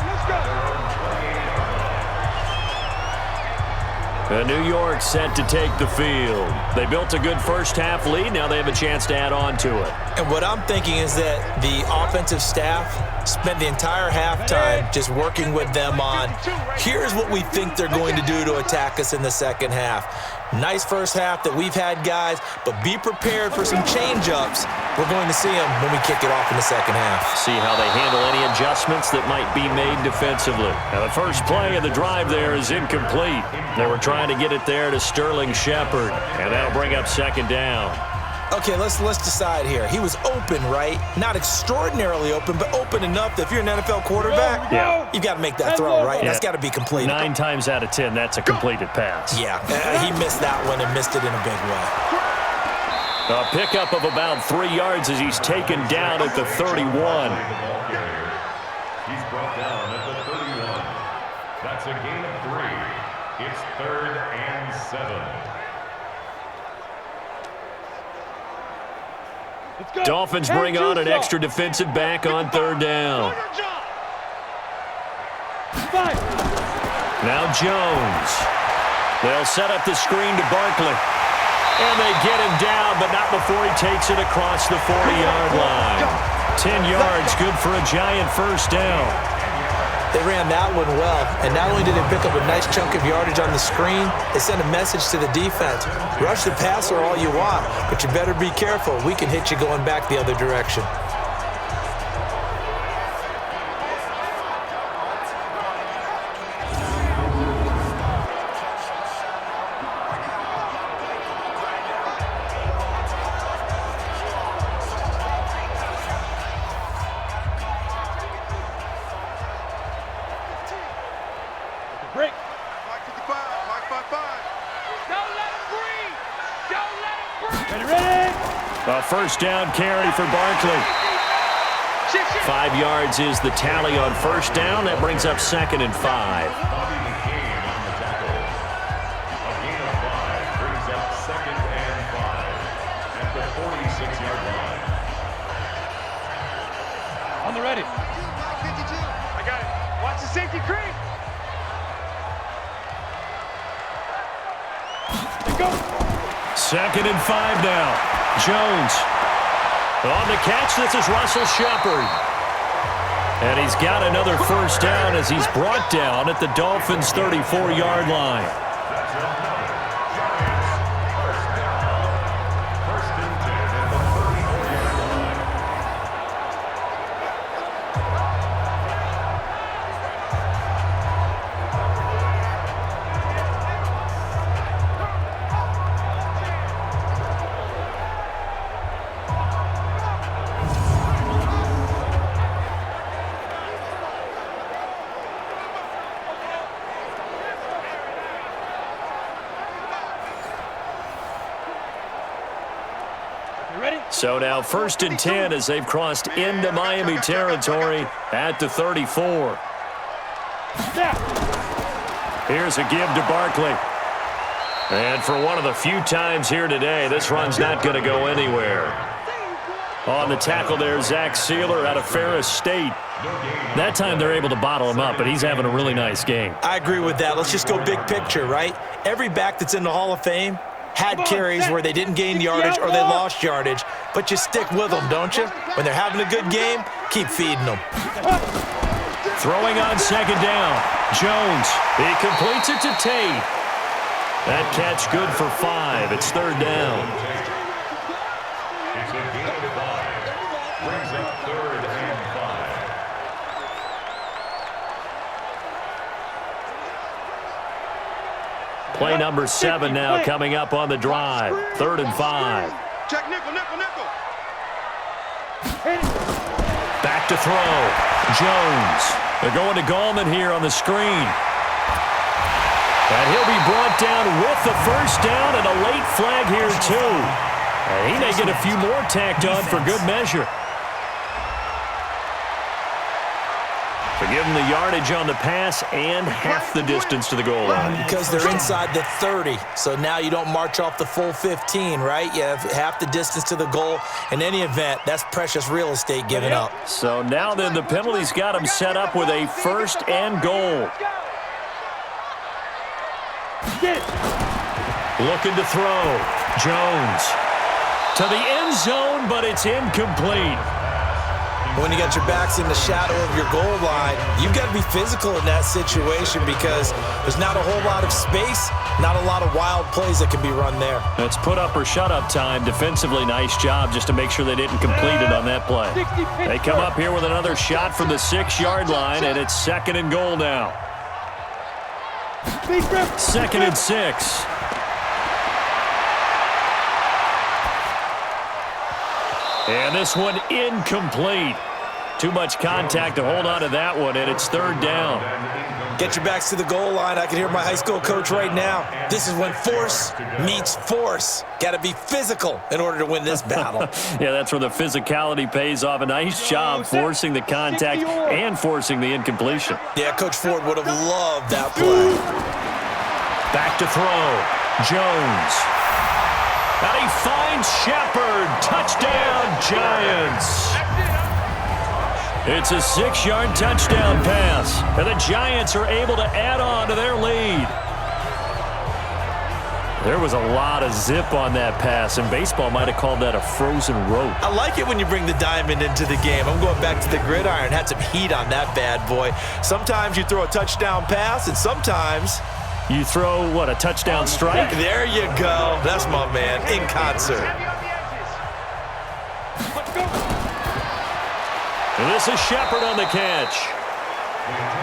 And New York set to take the field. They built a good first half lead. Now they have a chance to add on to it. And what I'm thinking is that the offensive staff spent the entire halftime just working with them on, here's what we think they're going to do to attack us in the second half. Nice first half that we've had, guys, but be prepared for some change-ups. We're going to see them when we kick it off in the second half. See how they handle any adjustments that might be made defensively. Now, the first play of the drive there is incomplete. They were trying to get it there to Sterling Shepard, and that'll bring up second down. Okay, let's decide here. He was open, right? Not extraordinarily open, but open enough that if you're an NFL quarterback, you've got to make that throw, right? Yeah. That's got to be completed. 9 times out of 10, that's a completed pass. Yeah, he missed that one and missed it in a big way. A pickup of about 3 yards as he's taken down at the 31. He's brought down at the 31. That's a gain of 3. It's 3rd and 7. Dolphins bring on an extra defensive back on 3rd down. Now Jones. They'll set up the screen to Barkley. And they get him down, but not before he takes it across the 40-yard line. 10 yards, good for a Giant first down. They ran that one well, and not only did they pick up a nice chunk of yardage on the screen, they sent a message to the defense. Rush the passer all you want, but you better be careful. We can hit you going back the other direction. Break. Mike 55. Mike 55. Don't let him breathe. Don't let him breathe. Ready? A first down carry for Barkley. 5 yards is the tally on first down. That brings up 2nd and 5. Bobby McCain on the tackle. A gain of 5 brings up 2nd and 5 at the 46-yard line. On the ready. 52. I got it. Watch the safety creep. Go. 2nd and 5 now. Jones. On the catch, this is Russell Shepard. And he's got another first down as he's brought down at the Dolphins' 34-yard line. That's another Giants first down. 1st and 10 at the 34-yard line. So now 1st and 10 as they've crossed into Miami territory at the 34. Here's a give to Barkley. And for one of the few times here today, this run's not going to go anywhere. On the tackle there, Zach Sealer out of Ferris State. That time they're able to bottle him up, but he's having a really nice game. I agree with that. Let's just go big picture, right? Every back that's in the Hall of Fame had carries where they didn't gain yardage or they lost yardage, but you stick with them, don't you? When they're having a good game, keep feeding them. Throwing on 2nd down. Jones, he completes it to Tate. That catch good for 5. It's 3rd down. It's a gain of 5. Brings up 3rd and 5. Play number 7 now coming up on the drive. 3rd and 5. Check nickel, nickel, nickel. Back to throw. Jones. They're going to Gallman here on the screen. And he'll be brought down with the 1st down and a late flag here too. And he may get a few more tacked on for good measure. So give him the yardage on the pass and half the distance to the goal line. Because they're inside the 30, so now you don't march off the full 15, right? You have half the distance to the goal. In any event, that's precious real estate given up. So now then the penalty's got him set up with a 1st and goal. Looking to throw. Jones to the end zone, but it's incomplete. When you got your backs in the shadow of your goal line, you've got to be physical in that situation because there's not a whole lot of space, not a lot of wild plays that can be run there. It's put up or shut up time. Defensively, nice job just to make sure they didn't complete it on that play. They come up here with another shot from the 6-yard line, and it's 2nd and goal now. 2nd and 6. And this one incomplete. Too much contact to hold on to that one, and it's 3rd down. Get your backs to the goal line. I can hear my high school coach right now. This is when force meets force. Got to be physical in order to win this battle. Yeah, that's where the physicality pays off. A nice job forcing the contact and forcing the incompletion. Yeah, Coach Ford would have loved that play. Back to throw. Jones. And he finds Shepard. Touchdown, Giants. It's a 6-yard touchdown pass, and the Giants are able to add on to their lead. There was a lot of zip on that pass, and baseball might have called that a frozen rope. I like it when you bring the diamond into the game. I'm going back to the gridiron. Had some heat on that bad boy. Sometimes you throw a touchdown pass, and sometimes you throw, what, a touchdown strike? There you go. That's my man, in concert. And this is Shepard on the catch.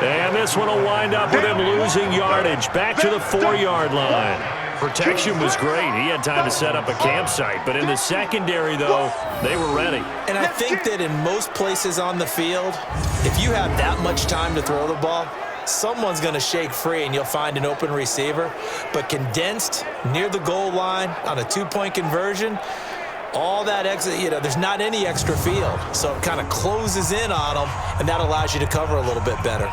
And this one will wind up with him losing yardage. Back to the 4-yard line. Protection was great. He had time to set up a campsite. But in the secondary, though, they were ready. And I think that in most places on the field, if you have that much time to throw the ball, someone's going to shake free and you'll find an open receiver. But condensed near the goal line on a 2-point conversion, all that extra, there's not any extra field. So it kind of closes in on them, and that allows you to cover a little bit better.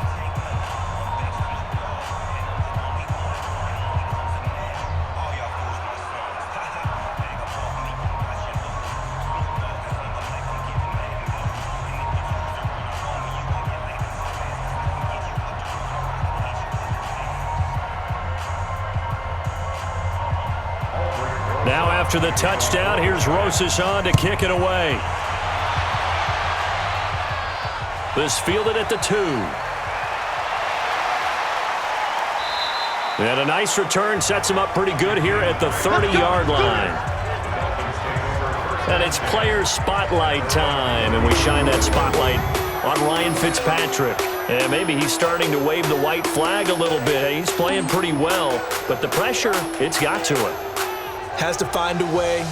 Now after the touchdown, here's Rosas on to kick it away. This fielded at the 2. And a nice return sets him up pretty good here at the 30-yard line. And it's player spotlight time, and we shine that spotlight on Ryan Fitzpatrick. And maybe he's starting to wave the white flag a little bit. He's playing pretty well, but the pressure, it's got to him. Has to find a way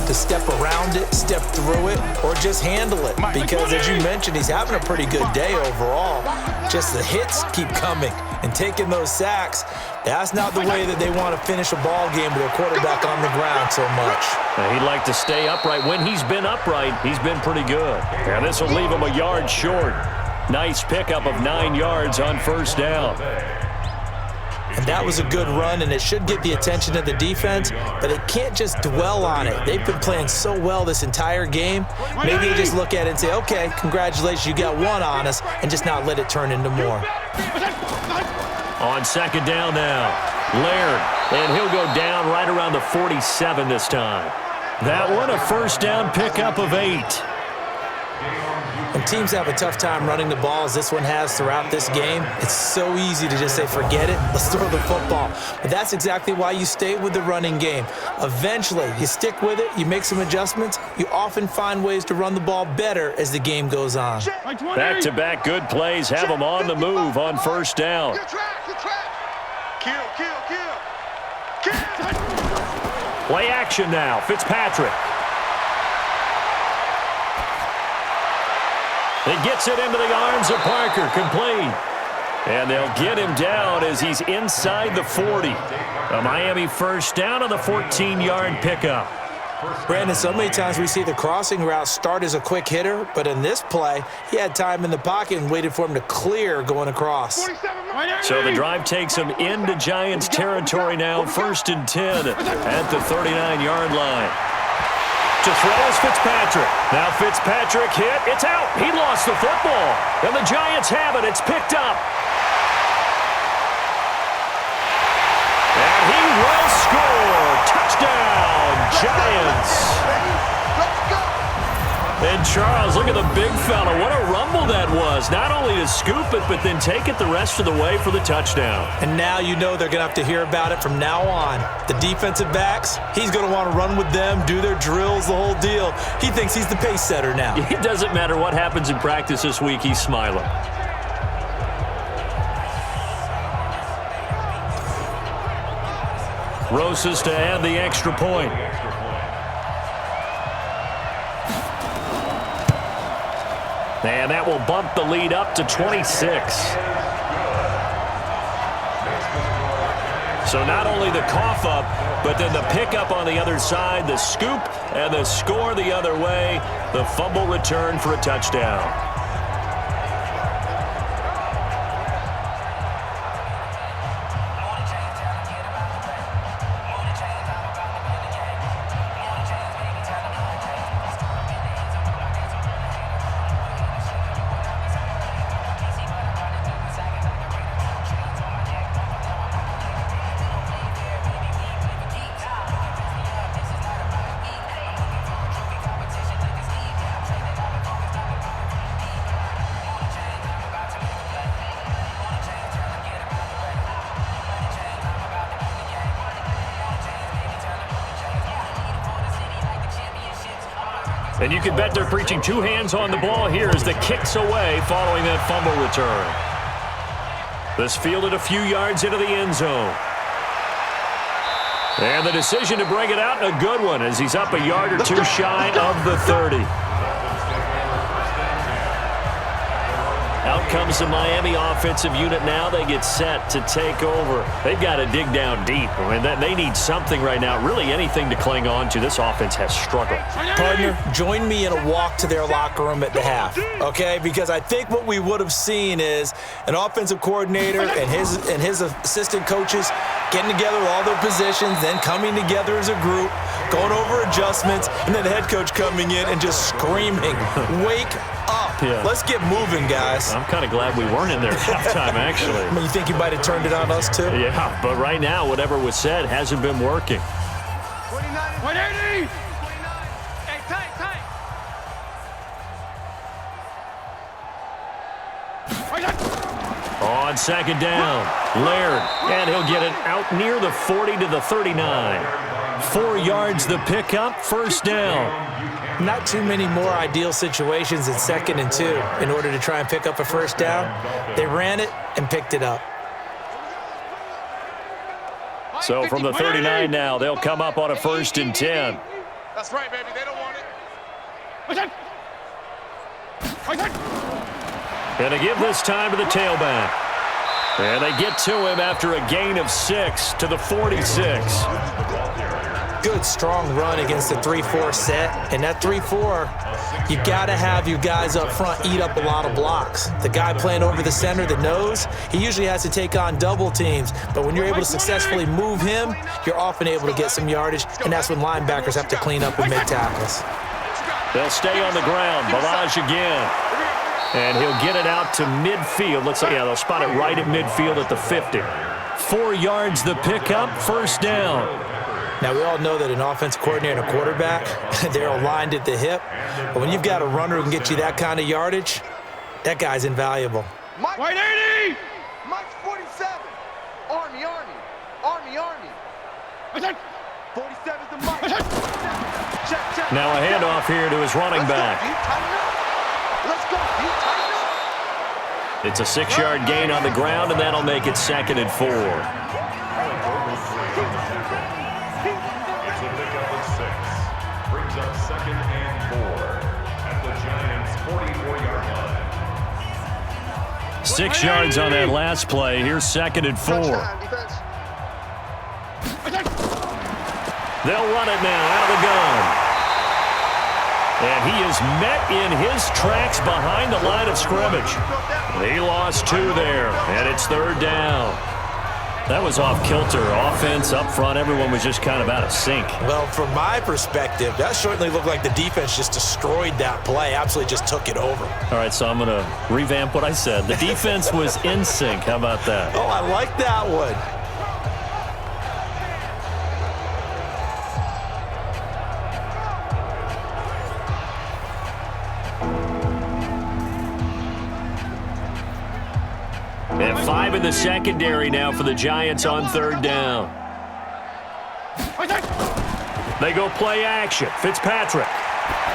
to step around it, step through it, or just handle it. Because as you mentioned, he's having a pretty good day overall. Just the hits keep coming. And taking those sacks, that's not the way that they want to finish a ball game with their quarterback on the ground so much. He'd like to stay upright. When he's been upright, he's been pretty good. And this will leave him a yard short. Nice pickup of 9 yards on first down. And that was a good run, and it should get the attention of the defense, but they can't just dwell on it. They've been playing so well this entire game. Maybe they just look at it and say, okay, congratulations, you got one on us, and just not let it turn into more. On second down now, Laird, and he'll go down right around the 47 this time. That one a first down pickup of 8. When teams have a tough time running the ball, as this one has throughout this game, it's so easy to just say, forget it, let's throw the football. But that's exactly why you stay with the running game. Eventually, you stick with it, you make some adjustments, you often find ways to run the ball better as the game goes on. Back-to-back good plays have them on the move on first down. Kill. Play action now, Fitzpatrick. He gets it into the arms of Parker, complete. And they'll get him down as he's inside the 40. A Miami first down on the 14-yard pickup. Brandon, so many times we see the crossing route start as a quick hitter, but in this play, he had time in the pocket and waited for him to clear going across. So the drive takes him into Giants territory now, 1st and 10 at the 39-yard line. To throw is Fitzpatrick. Now Fitzpatrick hit. It's out. He lost the football. And the Giants have it. It's picked up. And he will score. Touchdown, Giants. And Charles, look at the big fella. What a rumble that was. Not only to scoop it, but then take it the rest of the way for the touchdown. And now you know they're going to have to hear about it from now on. The defensive backs, he's going to want to run with them, do their drills, the whole deal. He thinks he's the pace setter now. It doesn't matter what happens in practice this week. He's smiling. Rosas to add the extra point. And that will bump the lead up to 26. So not only the cough up, but then the pickup on the other side, the scoop, and the score the other way. The fumble return for a touchdown. And you can bet they're preaching 2 hands on the ball here as the kick's away following that fumble return. This fielded a few yards into the end zone. And the decision to bring it out, a good one, as he's up a yard or 2 shy of the 30. Out comes the Miami offensive unit now. They get set to take over. They've got to dig down deep. I mean, they need something right now, really anything to cling on to. This offense has struggled. Partner, join me in a walk to their locker room at the half, okay? Because I think what we would have seen is an offensive coordinator and his assistant coaches getting together with all their positions, then coming together as a group, going over adjustments, and then the head coach coming in and just screaming, wake up. Yeah. Let's get moving, guys. I'm kind of glad we weren't in there at halftime, actually. I mean, you think you might have turned it on us, too? Yeah, but right now, whatever was said hasn't been working. 180! Hey, tight! On second down, Laird, and he'll get it out near the 40 to the 39. 4 yards the pickup, first down. Not too many more ideal situations in 2nd and 2 in order to try and pick up a first down. They ran it and picked it up. So from the 39 now, they'll come up on a 1st and 10. That's right, baby. They don't want it. Gonna give this time to the tailback. And they get to him after a gain of 6 to the 46. Good, strong run against the 3-4 set. And that 3-4, you got to have your guys up front eat up a lot of blocks. The guy playing over the center that knows, he usually has to take on double teams. But when you're able to successfully move him, you're often able to get some yardage, and that's when linebackers have to clean up and make tackles. They'll stay on the ground. Bovada again. And he'll get it out to midfield. Looks like, yeah, they'll spot it right at midfield at the 50. 4 yards the pickup, first down. Now, we all know that an offensive coordinator and a quarterback, they're aligned at the hip. But when you've got a runner who can get you that kind of yardage, that guy's invaluable. Mike 80! Mike 47. Army. Army. 47's the Mike. Check. Now a handoff here to his running back. Let's go. It's a 6-yard gain on the ground, and that'll make it 2nd and 4. It's a pickup of 6. Brings up 2nd and 4 at the Giants' 44-yard line. 6 yards on that last play. Here's 2nd and 4. They'll run it now out of the gun. And he is met in his tracks behind the line of scrimmage. He lost 2 there, and it's 3rd down. That was off kilter. Offense up front, everyone was just kind of out of sync. Well, from my perspective, that certainly looked like the defense just destroyed that play, absolutely just took it over. All right, so I'm going to revamp what I said. The defense was in sync. How about that? Oh, I like that one. And 5 in the secondary now for the Giants on 3rd down. They go play action. Fitzpatrick.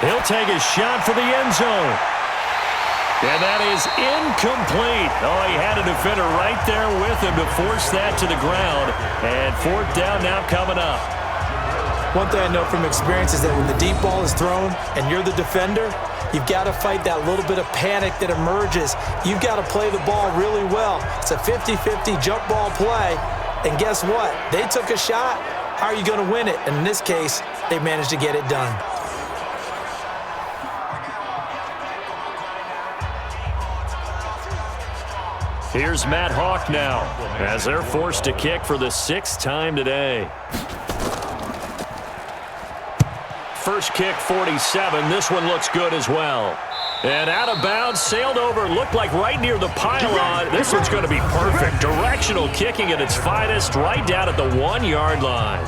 He'll take a shot for the end zone. And that is incomplete. Oh, he had a defender right there with him to force that to the ground. And 4th down now coming up. One thing I know from experience is that when the deep ball is thrown and you're the defender, you've got to fight that little bit of panic that emerges. You've got to play the ball really well. It's a 50-50 jump ball play. And guess what? They took a shot. How are you going to win it? And in this case, they managed to get it done. Here's Matt Hawk now as they're forced to kick for the 6th time today. First kick, 47. This one looks good as well. And out of bounds, sailed over, looked like right near the pylon. This one's going to be perfect. Directional kicking at its finest, right down at the 1-yard line.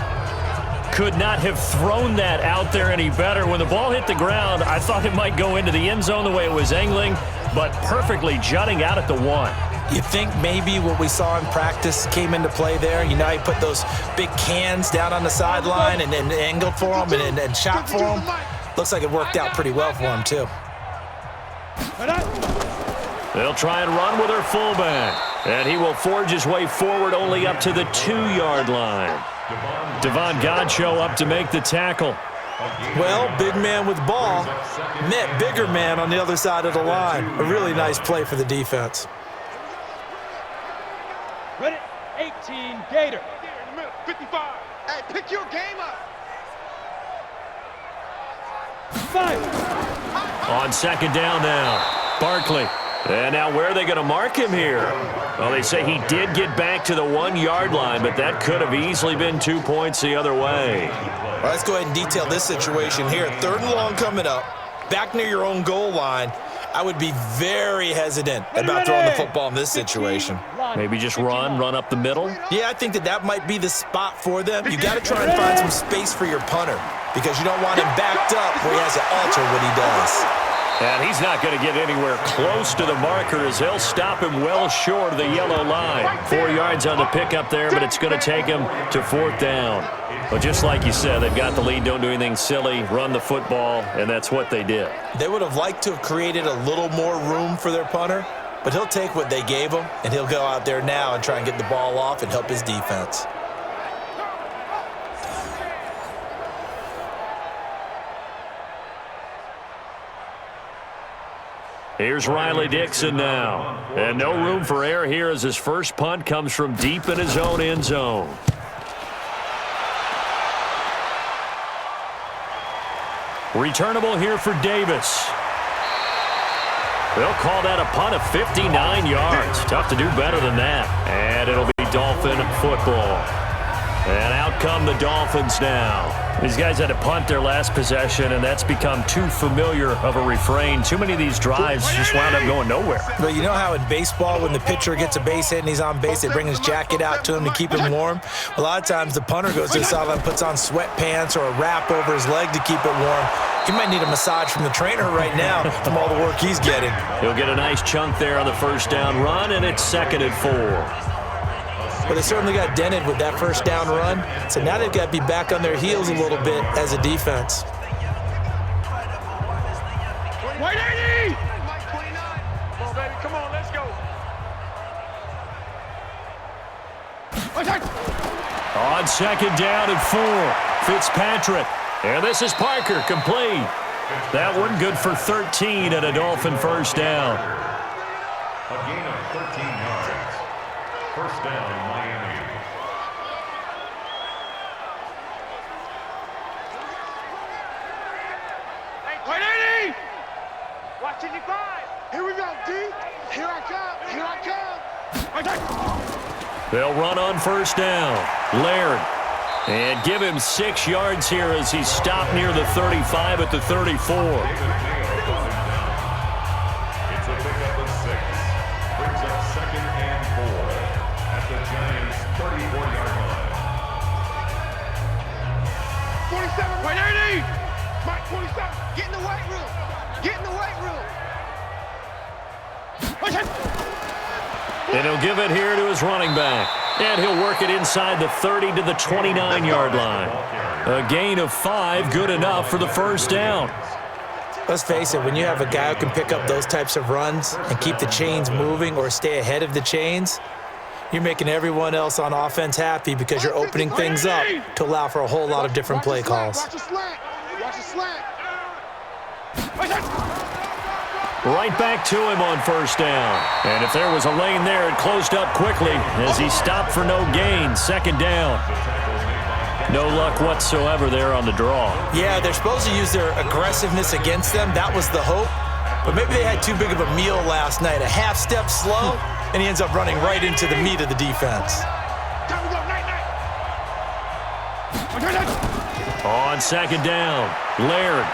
Could not have thrown that out there any better. When the ball hit the ground, I thought it might go into the end zone the way it was angling, but perfectly jutting out at the 1. You think maybe what we saw in practice came into play there? You know, he put those big cans down on the sideline and angled for them and shot for them. Looks like it worked out pretty well for him, too. They'll try and run with their fullback. And he will forge his way forward only up to the 2-yard line. Devon Godchaux up to make the tackle. Well, big man with ball met bigger man on the other side of the line. A really nice play for the defense. Ready? 18, Gator. 55. Hey, pick your game up. 5. On 2nd down now. Barkley. And now where are they going to mark him here? Well, they say he did get back to the 1-yard line, but that could have easily been 2 points the other way. Well, let's go ahead and detail this situation here. 3rd and long coming up. Back near your own goal line. I would be very hesitant about throwing the football in this situation. Maybe just run up the middle? Yeah, I think that might be the spot for them. You got to try and find some space for your punter because you don't want him backed up where he has to alter what he does. And he's not going to get anywhere close to the marker as he'll stop him well short of the yellow line. 4 yards on the pickup there, but it's going to take him to 4th down. But just like you said, they've got the lead, don't do anything silly, run the football, and that's what they did. They would have liked to have created a little more room for their punter, but he'll take what they gave him, and he'll go out there now and try and get the ball off and help his defense. Here's Riley Dixon now. And no room for error here as his first punt comes from deep in his own end zone. Returnable here for Davis. They'll call that a punt of 59 yards. Tough to do better than that. And it'll be Dolphin football. And out come the Dolphins now. These guys had to punt their last possession, and that's become too familiar of a refrain. Too many of these drives just wound up going nowhere. But you know how in baseball, when the pitcher gets a base hit and he's on base, they bring his jacket out to him to keep him warm? A lot of times the punter goes to the sideline, puts on sweatpants or a wrap over his leg to keep it warm. He might need a massage from the trainer right now from all the work he's getting. He'll get a nice chunk there on the first down run, and it's 2nd and 4. But they certainly got dented with that first down run. So now they've got to be back on their heels a little bit as a defense. Wait, 80! Mike 29. Come on, baby. Come on, let's go. On 2nd down and 4, Fitzpatrick. And this is Parker, complete. That one good for 13 and a Dolphin first down. A gain of 13 yards. First down, Miami. Hey, 80! Watch 55. Here we go, D. Here I come. Here I come. They'll run on first down. Laird. And give him 6 yards here as he's stopped near the 35 at the 34. It's a pickup of 6. Brings up 2nd and 4 at the Giants' 34-yard line. 47. Wait, 80! Mike 47. Get in the weight room. Get in the weight room. And he'll give it here to his running back. And he'll work it inside the 30 to the 29-yard line. A gain of 5, good enough for the first down. Let's face it, when you have a guy who can pick up those types of runs and keep the chains moving or stay ahead of the chains, you're making everyone else on offense happy because you're opening things up to allow for a whole lot of different play calls. Watch the slant. Watch the slant. Right back to him on first down. And if there was a lane there, it closed up quickly as he stopped for no gain. 2nd down. No luck whatsoever there on the draw. Yeah, they're supposed to use their aggressiveness against them. That was the hope. But maybe they had too big of a meal last night. A half step slow, and he ends up running right into the meat of the defense. On 2nd down, Laird.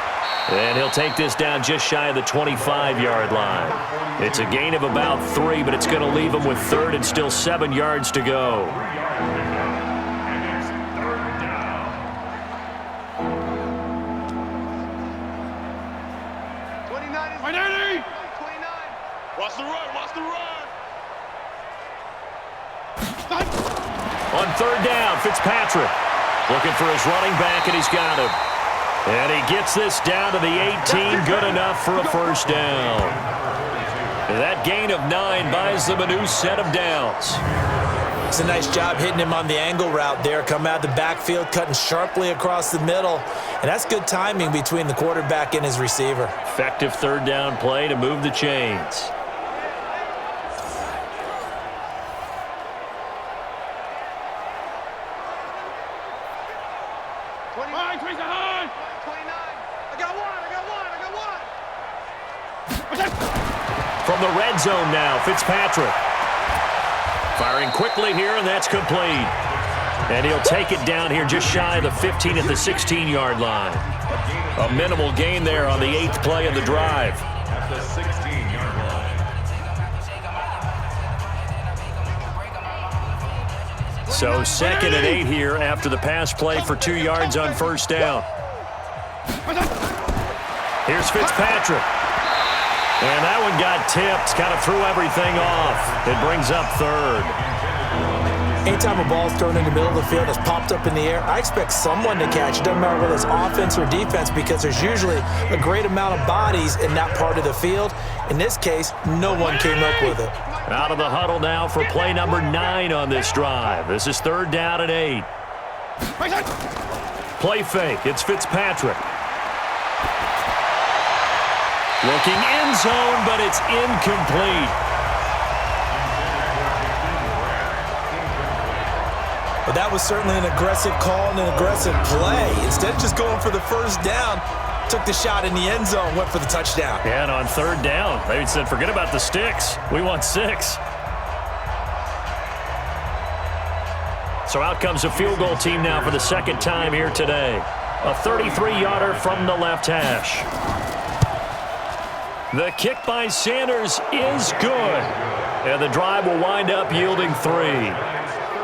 And he'll take this down just shy of the 25-yard line. It's a gain of about 3, but it's going to leave him with 3rd and still 7 yards to go. And it's 3rd down. 29 is 29. Watch the run. Watch the run. On 3rd down, Fitzpatrick looking for his running back, and he's got him. And he gets this down to the 18, good enough for a first down. And that gain of 9 buys them a new set of downs. It's a nice job hitting him on the angle route there. Come out of the backfield, cutting sharply across the middle. And that's good timing between the quarterback and his receiver. Effective 3rd down play to move the chains. From the red zone now, Fitzpatrick. Firing quickly here, and that's complete. And he'll take it down here just shy of the 15 at the 16-yard line. A minimal gain there on the 8th play of the drive. At the 16-yard line. So 2nd and 8 here after the pass play for 2 yards on first down. Here's Fitzpatrick. And that one got tipped, kind of threw everything off. It brings up 3rd. Anytime a ball's thrown in the middle of the field, it's popped up in the air, I expect someone to catch it. Doesn't matter whether it's offense or defense, because there's usually a great amount of bodies in that part of the field. In this case, no one came up with it. Out of the huddle now for play number 9 on this drive. This is 3rd down and 8. Play fake. It's Fitzpatrick. Looking end zone, but it's incomplete. But that was certainly an aggressive call and an aggressive play. Instead of just going for the first down, took the shot in the end zone, went for the touchdown. Yeah, and on third down, they said, forget about the sticks. We want 6. So out comes a field goal team now for the second time here today. A 33-yarder from the left hash. The kick by Sanders is good. And the drive will wind up yielding 3.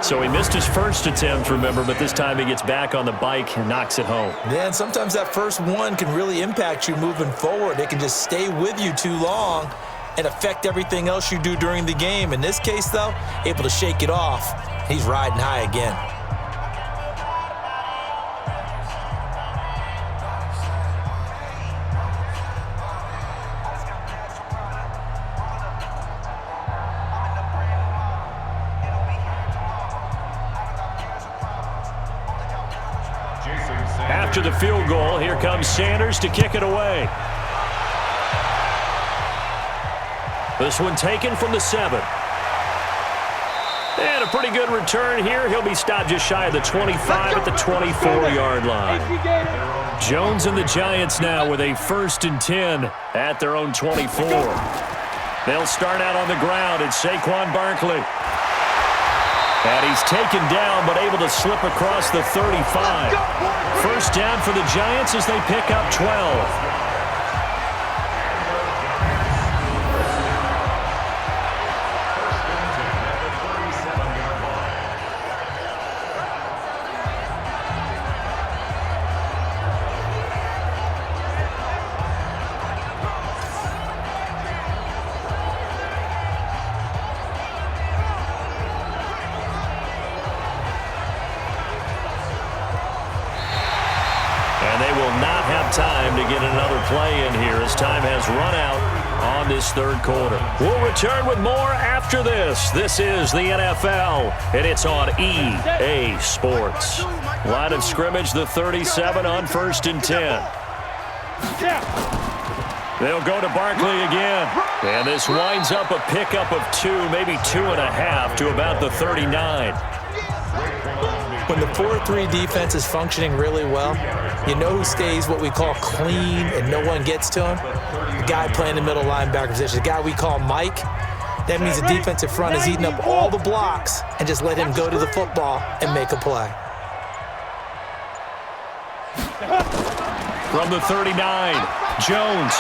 So he missed his first attempt, remember, but this time he gets back on the bike and knocks it home. Man, sometimes that first one can really impact you moving forward. It can just stay with you too long and affect everything else you do during the game. In this case, though, able to shake it off. He's riding high again. After the field goal, here comes Sanders to kick it away. This one taken from the 7. And a pretty good return here. He'll be stopped just shy of the 25 at the 24-yard line. Jones and the Giants now with a 1st and 10 at their own 24. They'll start out on the ground. It's Saquon Barkley. And he's taken down, but able to slip across the 35. First down for the Giants as they pick up 12. Time to get another play in here as time has run out on this third quarter. We'll return with more after this. This is the NFL, and it's on EA Sports. Line of scrimmage, the 37 on 1st and 10. They'll go to Barkley again. And this winds up a pickup of 2, maybe 2.5 to about the 39. When the 4-3 defense is functioning really well, you know who stays what we call clean and no one gets to him? The guy playing the middle linebacker position, the guy we call Mike. That means the defensive front is eating up all the blocks and just let him go to the football and make a play. From the 39, Jones.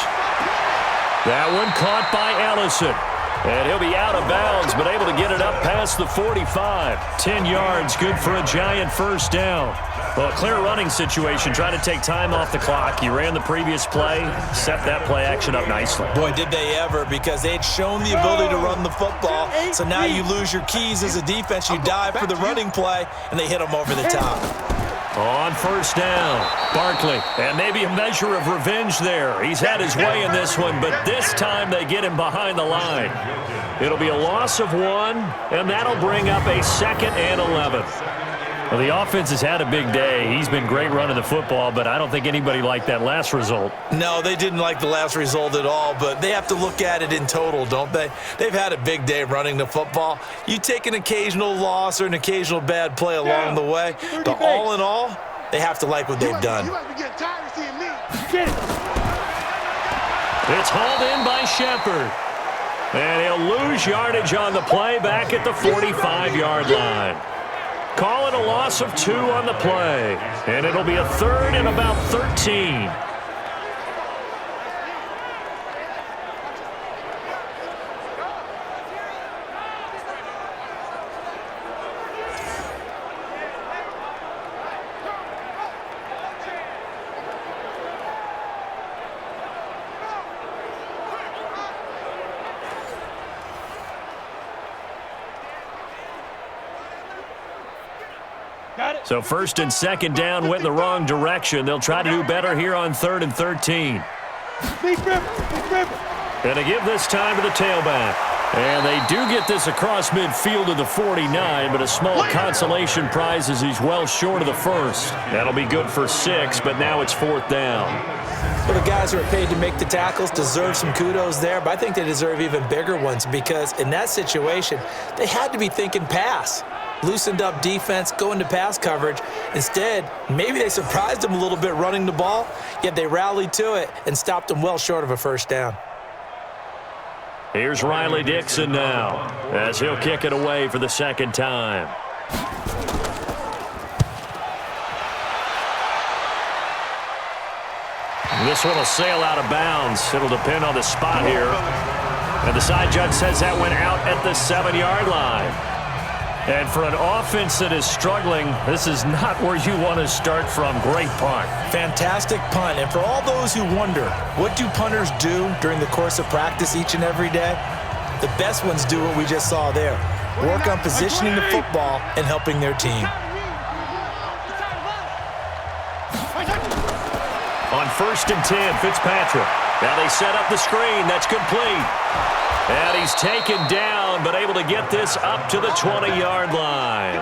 That one caught by Ellison. And he'll be out of bounds, but able to get it up past the 45. 10 yards, good for a Giant first down. Well, a clear running situation, trying to take time off the clock. He ran the previous play, set that play action up nicely. Boy, did they ever, because they'd shown the ability to run the football. So now you lose your keys as a defense. You dive for the running play, and they hit him over the top. On first down, Barkley, and maybe a measure of revenge there. He's had his way in this one, but this time they get him behind the line. It'll be a loss of 1, and that'll bring up a 2nd and 11. Well, the offense has had a big day. He's been great running the football, but I don't think anybody liked that last result. No, they didn't like the last result at all, but they have to look at it in total, don't they? They've had a big day running the football. You take an occasional loss or an occasional bad play along the way, but all in all, they have to like what they've done. It's hauled in by Shepard. And he'll lose yardage on the play back at the 45-yard line. Call it a loss of 2 on the play. And it'll be a 3rd and about 13. So 1st and 2nd down went in the wrong direction. They'll try to do better here on 3rd and 13. And to give this time to the tailback. And they do get this across midfield to the 49, but a small consolation prize as he's well short of the first. That'll be good for 6, but now it's 4th down. Well, the guys who are paid to make the tackles deserve some kudos there, but I think they deserve even bigger ones because in that situation, they had to be thinking pass. Loosened up defense, going to pass coverage. Instead, maybe they surprised them a little bit running the ball, yet they rallied to it and stopped them well short of a first down. Here's Riley Dixon now as he'll kick it away for the 2nd time. This one will sail out of bounds. It'll depend on the spot here. And the side judge says that went out at the 7-yard line. And for an offense that is struggling, this is not where you want to start from. Great punt. Fantastic punt. And for all those who wonder, what do punters do during the course of practice each and every day? The best ones do what we just saw there. Work on positioning the football and helping their team. On 1st and 10, Fitzpatrick. Now they set up the screen. That's complete. And he's taken down, but able to get this up to the 20-yard line.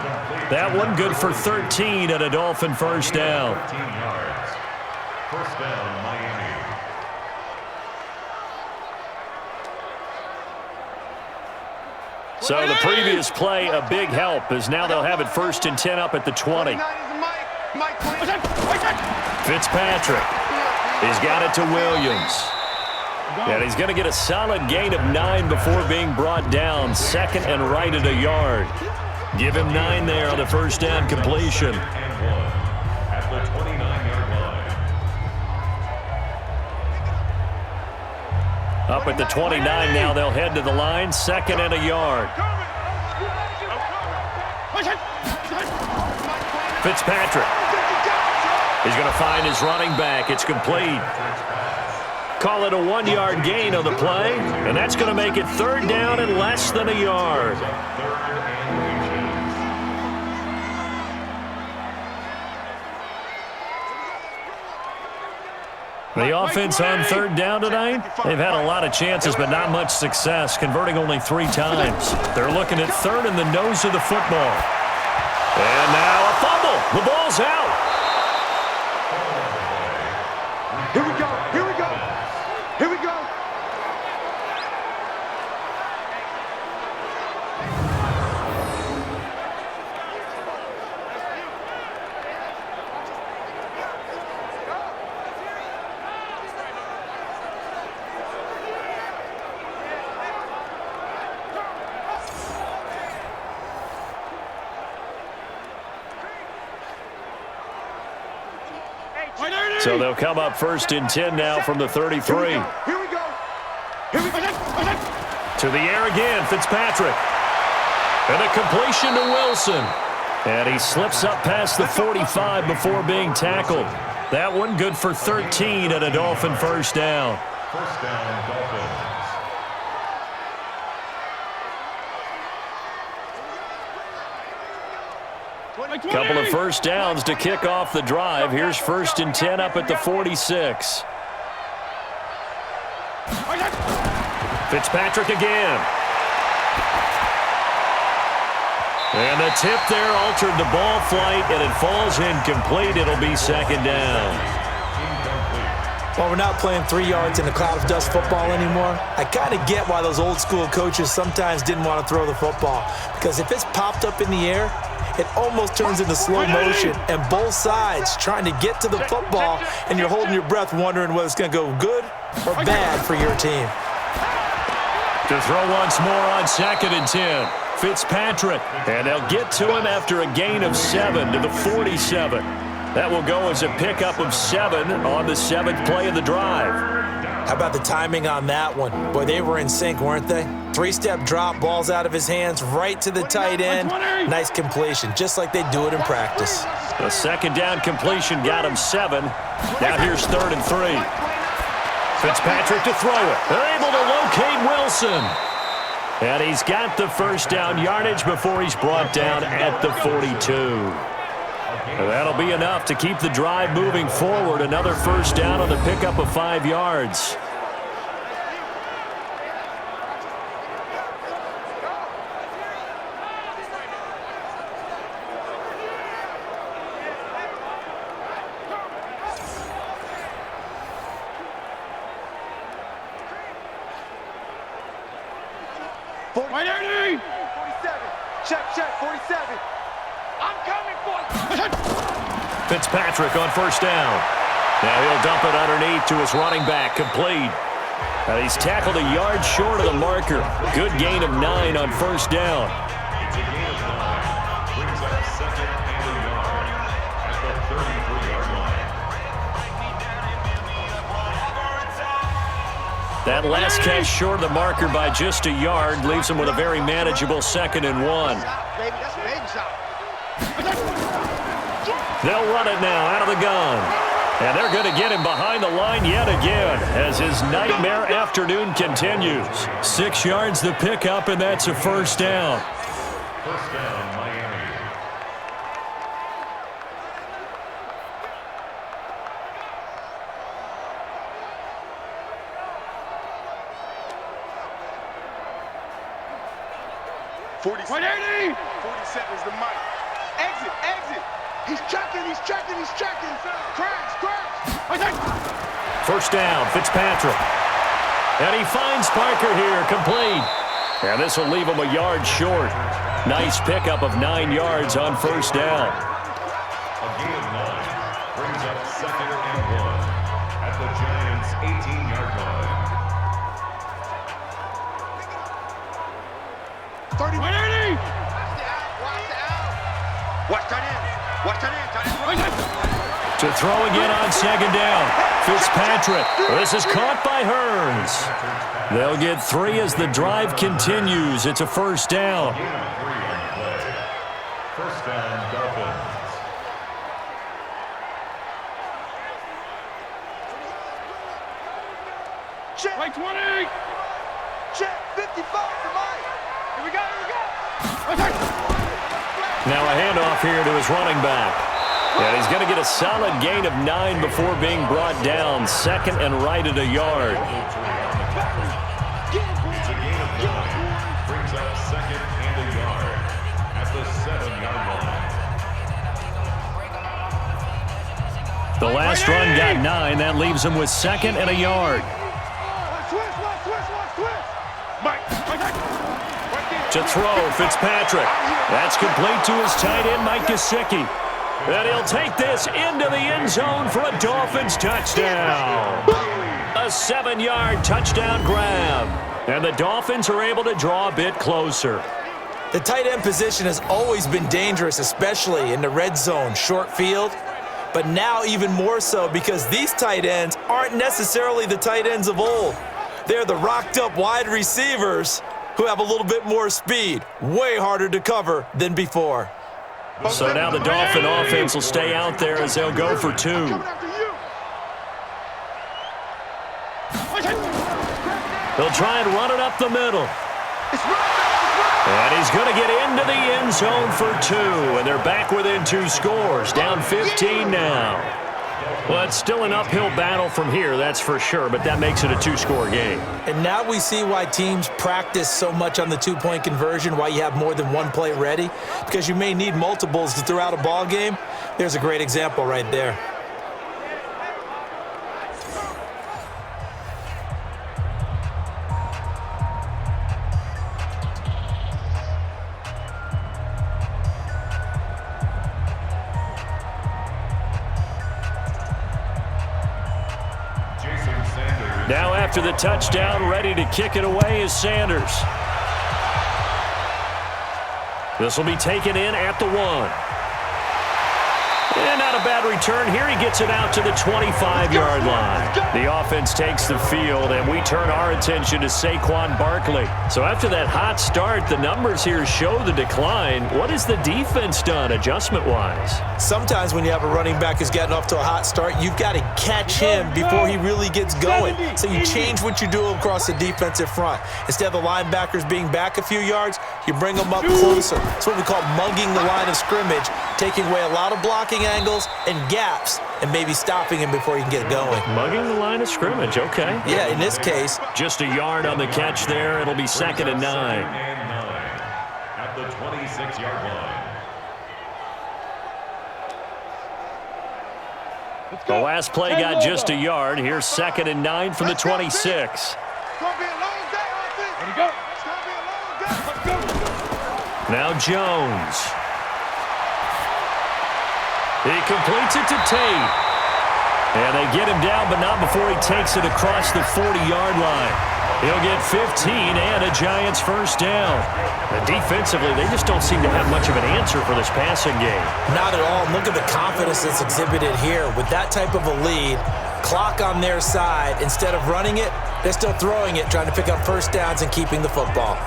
That one good for 13 at a Dolphin first down. 13 yards. First down, Miami. So the previous play, a big help, as now they'll have it 1st and 10 up at the 20. Fitzpatrick. He's got it to Williams. And he's going to get a solid gain of 9 before being brought down. 2nd and right at a yard. Give him 9 there on the first down completion. And 1 at the 29-yard line. Up at the 29 now, they'll head to the line. 2nd and a yard. Fitzpatrick. He's going to find his running back. It's complete. Call it a 1-yard gain on the play, and that's going to make it 3rd down and less than a yard. The offense on 3rd down tonight, they've had a lot of chances, but not much success, converting only 3 times. They're looking at 3rd in the nose of the football. And now a fumble. The ball's out. Here we go. Here we go. Here we go. So they'll come up 1st and 10 now from the 33. Here we go. Here we go. To the air again, Fitzpatrick. And a completion to Wilson. And he slips up past the 45 before being tackled. That one good for 13 at a Dolphin first down. First down, Dolphins. Couple of first downs to kick off the drive. Here's 1st and 10 up at the 46. Fitzpatrick again. And the tip there altered the ball flight, and it falls incomplete. It'll be 2nd down. Well, we're not playing 3 yards in a cloud of dust football anymore. I kind of get why those old school coaches sometimes didn't want to throw the football, because if it's popped up in the air, it almost turns into slow motion, and both sides trying to get to the football, and you're holding your breath wondering whether it's going to go good or bad for your team. To throw once more on 2nd and 10. Fitzpatrick, and they'll get to him after a gain of 7 to the 47. That will go as a pickup of 7 on the 7th play of the drive. How about the timing on that one? Boy, they were in sync, weren't they? 3-step drop, balls out of his hands, right to the tight end. Nice completion, just like they do it in practice. The 2nd down completion got him 7. Now here's 3rd and 3. Fitzpatrick to throw it. They're able to locate Wilson. And he's got the first down yardage before he's brought down at the 42. That'll be enough to keep the drive moving forward. Another first down on the pickup of 5 yards. 47. Check, 47. I'm coming for it. Fitzpatrick on first down. Now he'll dump it underneath to his running back, complete. He's tackled a yard short of the marker. Good gain of 9 on first down. It's a gain of 9. Brings up second and a yard at the 33-yard line. That last catch short of the marker by just a yard leaves him with a very manageable 2nd and 1. Baby, that's a baby shot. They'll run it now out of the gun. And they're going to get him behind the line yet again as his nightmare afternoon continues. 6 yards the pickup, and that's a first down. First down, Miami. Forty-seven is the mic. Exit. He's checking. Crash. First down, Fitzpatrick. And he finds Parker here, complete. And this will leave him a yard short. Nice pickup of 9 yards on first down. A gain of 9 brings up second and 1 at the Giants' 18-yard line. 30. Watch tight end. To throw again on second down. Fitzpatrick. This is caught by Hearns. They'll get 3 as the drive continues. It's a first down. Gain of 3 on the play. First down, Dolphins. Check. 20. Check. 55 for Mike. Here we go. Now a handoff here to his running back. And he's going to get a solid gain of 9 before being brought down. 2nd and right at a yard. It's a gain of 9. Brings up second and a yard at the 7-yard line. The last run got 9. That leaves him with 2nd and a yard. To throw, Fitzpatrick. That's complete to his tight end, Mike Gesicki. And he'll take this into the end zone for a Dolphins touchdown. A 7-yard touchdown grab. And the Dolphins are able to draw a bit closer. The tight end position has always been dangerous, especially in the red zone, short field. But now even more so because these tight ends aren't necessarily the tight ends of old. They're the rocked-up wide receivers who have a little bit more speed. Way harder to cover than before. So now the Dolphin offense will stay out there as they'll go for 2. They'll try and run it up the middle. And he's going to get into the end zone for 2. And they're back within 2 scores. Down 15 now. Well, it's still an uphill battle from here, that's for sure, but that makes it a 2-score game. And now we see why teams practice so much on the 2-point conversion, why you have more than one play ready, because you may need multiples to throw out a ball game. There's a great example right there. Now after the touchdown, ready to kick it away is Sanders. This will be taken in at the 1. And not a bad return here. He gets it out to the 25-yard line. The offense takes the field, and we turn our attention to Saquon Barkley. So after that hot start, the numbers here show the decline. What has the defense done adjustment-wise? Sometimes when you have a running back who's gotten off to a hot start, you've got to catch him before he really gets going. So you change what you do across the defensive front. Instead of the linebackers being back a few yards, you bring them up closer. It's what we call mugging the line of scrimmage, taking away a lot of blocking angles and gaps and maybe stopping him before he can get going. Mugging the line of scrimmage, okay. Yeah, in this case. Just a yard on the catch there. It'll be 2nd and 9. At the 26-yard line. The last play got just a yard. Here's 2nd and 9 from the 26. It's gonna be a long day, offense. It's gonna be a long day. Now Jones. He completes it to Tate. And they get him down, but not before he takes it across the 40-yard line. He'll get 15 and a Giants first down. And defensively, they just don't seem to have much of an answer for this passing game. Not at all. Look at the confidence that's exhibited here. With that type of a lead, clock on their side, instead of running it, they're still throwing it, trying to pick up first downs and keeping the football.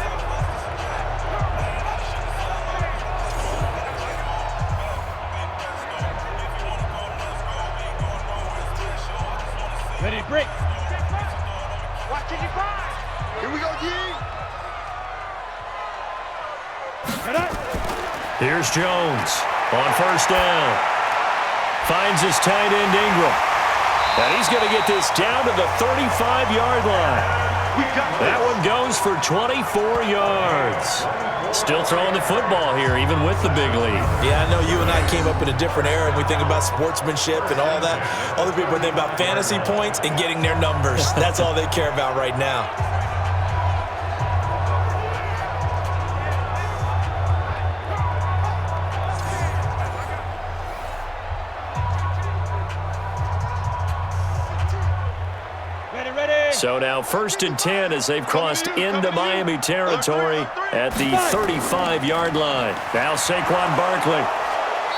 Ready, break. Watch it, here we go, D. Here's Jones on first down. Finds his tight end Ingram. And he's going to get this down to the 35-yard line. That one goes for 24 yards. Still throwing the football here, even with the big lead. Yeah, I know you and I came up in a different era, and we think about sportsmanship and all that. Other people think about fantasy points and getting their numbers. That's all they care about right now. So now 1st and 10 as they've crossed into Miami territory at the 35-yard line. Now Saquon Barkley.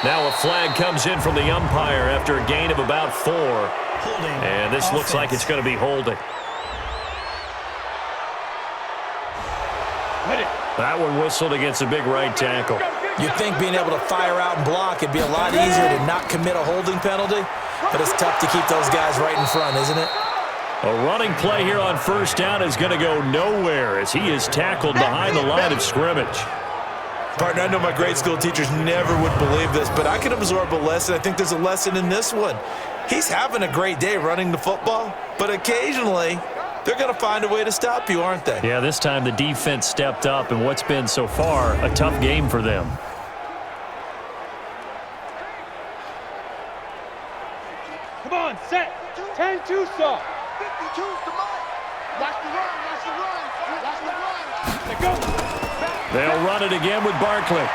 Now a flag comes in from the umpire after a gain of about 4. And this looks like it's going to be holding. That one whistled against a big right tackle. You'd think being able to fire out and block, it'd be a lot easier to not commit a holding penalty, but it's tough to keep those guys right in front, isn't it? A running play here on first down is going to go nowhere as he is tackled behind the line of scrimmage. Partner, I know my grade school teachers never would believe this, but I can absorb a lesson. I think there's a lesson in this one. He's having a great day running the football, but occasionally they're going to find a way to stop you, aren't they? Yeah, this time the defense stepped up in what's been so far a tough game for them. Come on, set. 10-2 stop. 52's the mark. Watch the run, watch the run, watch the run. Let go. They'll run it again with Barkley.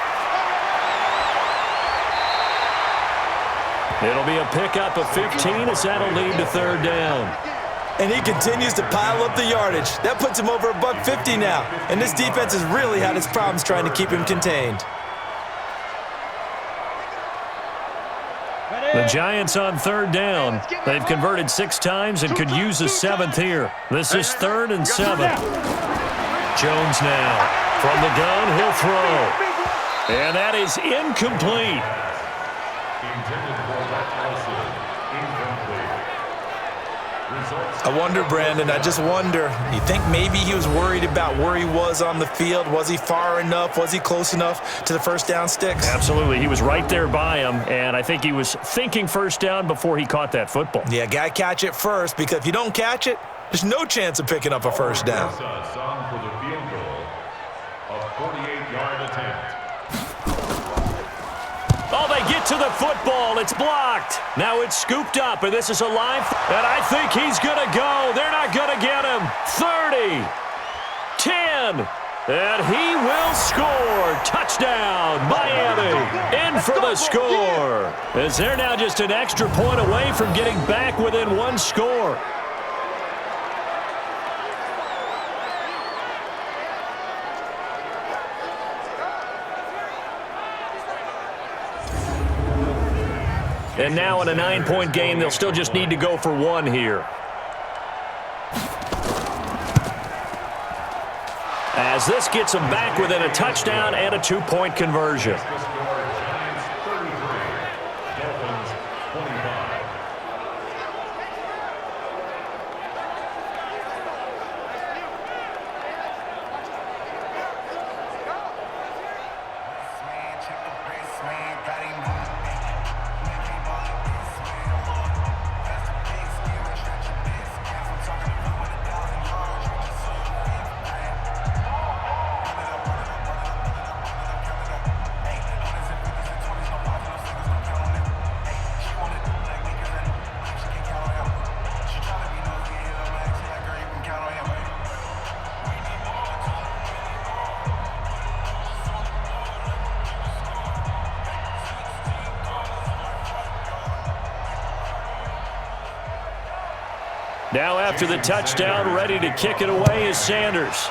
It'll be a pickup of 15 as that'll lead to 3rd down. And he continues to pile up the yardage. That puts him over $150 now. And this defense has really had its problems trying to keep him contained. The Giants on 3rd down. They've converted 6 times and could use a 7th here. This is 3rd and 7. Jones now. From the gun, he'll throw. And that is incomplete. I wonder, Brandon, I just wonder, you think maybe he was worried about where he was on the field? Was he far enough? Was he close enough to the first down sticks? Absolutely. He was right there by him, and I think he was thinking first down before he caught that football. Yeah, got to catch it first, because if you don't catch it, there's no chance of picking up a first down. Song for the field goal, a 48-yard attempt. Oh, they get to the football. It's blocked. Now it's scooped up, and this is a line. And I think he's going to go. They're not going to get him. 30, 10, and he will score. Touchdown, Miami. In for the score. As they're now just an extra point away from getting back within 1 score. And now in a 9-point game, they'll still just need to go for 1 here. As this gets them back within a touchdown and a 2-point conversion. Giants 33, Dolphins 25. Now after the touchdown, ready to kick it away is Sanders.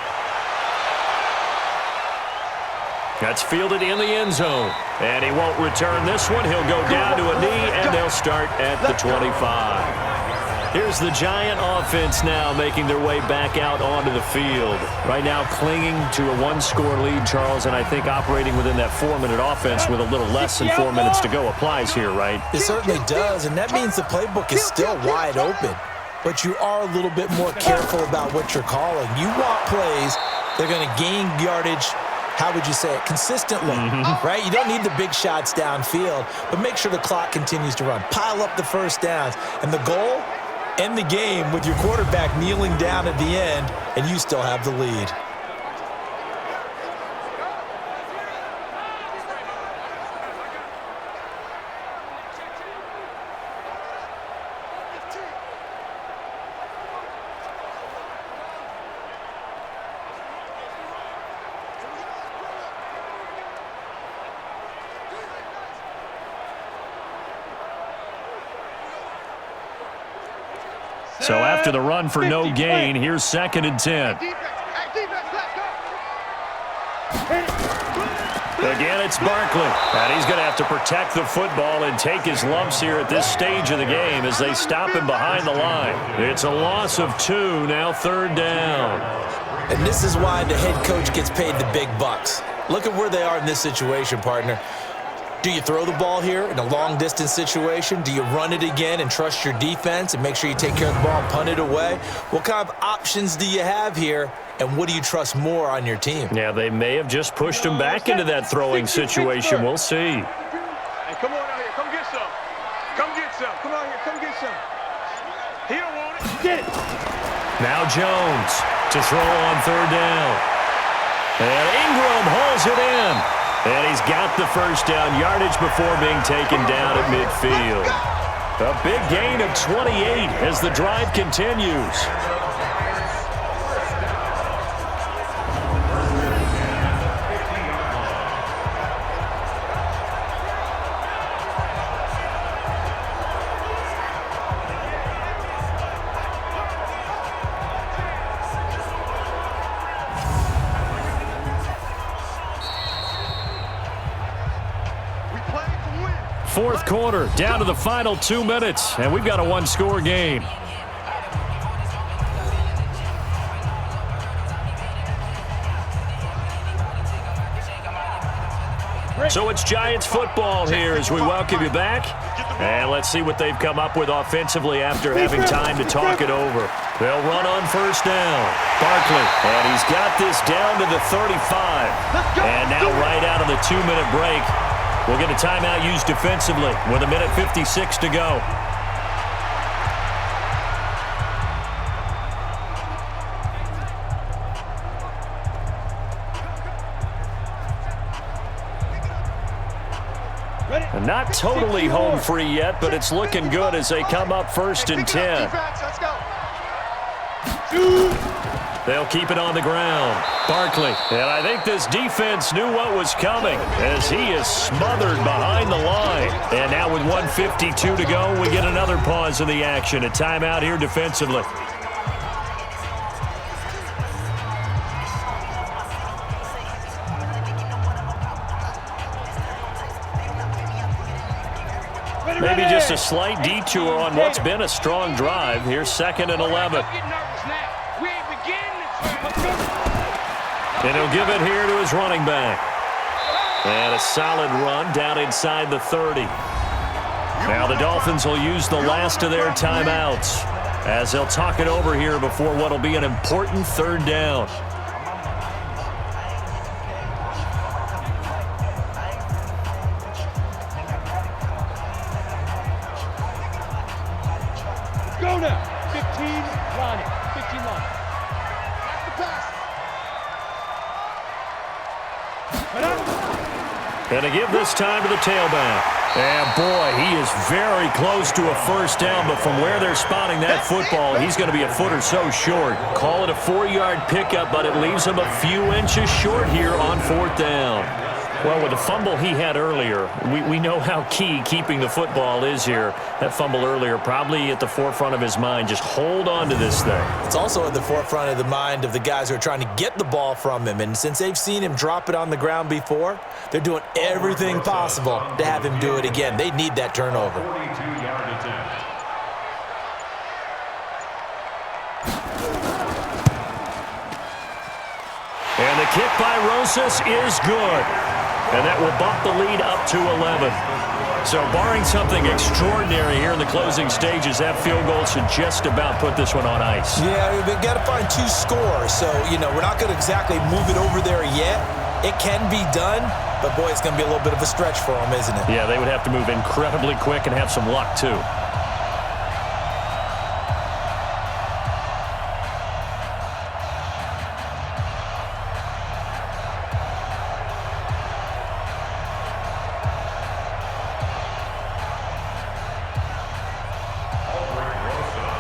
That's fielded in the end zone. And he won't return this one. He'll go down to a knee, and they'll start at the 25. Here's the Giant offense now making their way back out onto the field. Right now clinging to a one-score lead, Charles, and I think operating within that 4-minute offense with a little less than 4 minutes to go applies here, right? It certainly does, and that means the playbook is still wide open. But you are a little bit more careful about what you're calling. You want plays that are going to gain yardage, how would you say it, consistently, right? You don't need the big shots downfield, but make sure the clock continues to run. Pile up the first downs. And the goal, end the game with your quarterback kneeling down at the end, and you still have the lead. So after the run for no gain, here's 2nd and 10. Again, it's Barkley. And he's going to have to protect the football and take his lumps here at this stage of the game as they stop him behind the line. It's a loss of 2, now 3rd down. And this is why the head coach gets paid the big bucks. Look at where they are in this situation, partner. Do you throw the ball here in a long-distance situation? Do you run it again and trust your defense and make sure you take care of the ball and punt it away? What kind of options do you have here, and what do you trust more on your team? Yeah, they may have just pushed him back into that throwing situation. We'll see. Hey, come on out here. Come get some. Come get some. Come on here. Come get some. He don't want it. Get it. Now Jones to throw on 3rd down. And Ingram hauls it in. And he's got the first down yardage before being taken down at midfield. A big gain of 28 as the drive continues. Fourth quarter, down to the final 2 minutes, and we've got a one-score game. So it's Giants football here as we welcome you back. And let's see what they've come up with offensively after having time to talk it over. They'll run on 1st down. Barkley, and he's got this down to the 35. And now right out of the 2-minute break, we'll get a timeout used defensively with 1:56 to go. And not totally home free yet, but it's looking good as they come up 1st and 10. They'll keep it on the ground. Barkley, and I think this defense knew what was coming as he is smothered behind the line. And now with 1:52 to go, we get another pause in the action. A timeout here defensively. Maybe just a slight detour on what's been a strong drive. Here's 2nd and 11. And he'll give it here to his running back. And a solid run down inside the 30. Now the Dolphins will use the last of their timeouts as they'll talk it over here before what will be an important 3rd down. Go now. 15 line. 15 line. And to give this time to the tailback. And boy, he is very close to a 1st down, but from where they're spotting that football, he's going to be a foot or so short. Call it a 4-yard pickup, but it leaves him a few inches short here on 4th down. Well, with the fumble he had earlier, we know how key keeping the football is here. That fumble earlier probably at the forefront of his mind. Just hold on to this thing. It's also at the forefront of the mind of the guys who are trying to get the ball from him. And since they've seen him drop it on the ground before, they're doing everything possible to have him do it again. They need that turnover. 42-yard attempt. And the kick by Rosas is good. And that will bump the lead up to 11. So barring something extraordinary here in the closing stages, that field goal should just about put this one on ice. Yeah, we've got to find 2 scores. So, we're not going to exactly move it over there yet. It can be done, but, boy, it's going to be a little bit of a stretch for them, isn't it? Yeah, they would have to move incredibly quick and have some luck, too.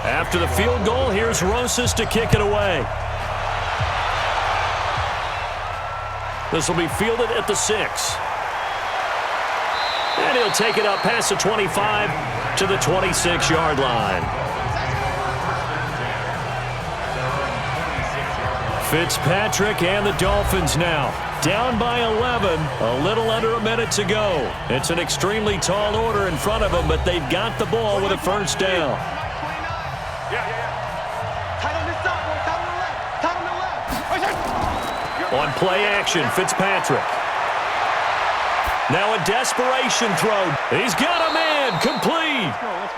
After the field goal, here's Rosas to kick it away. This will be fielded at the 6. And he'll take it up past the 25 to the 26-yard line. Fitzpatrick and the Dolphins now down by 11, a little under a minute to go. It's an extremely tall order in front of them, but they've got the ball with a first down. On play action, Fitzpatrick. Now a desperation throw. He's got a man, complete.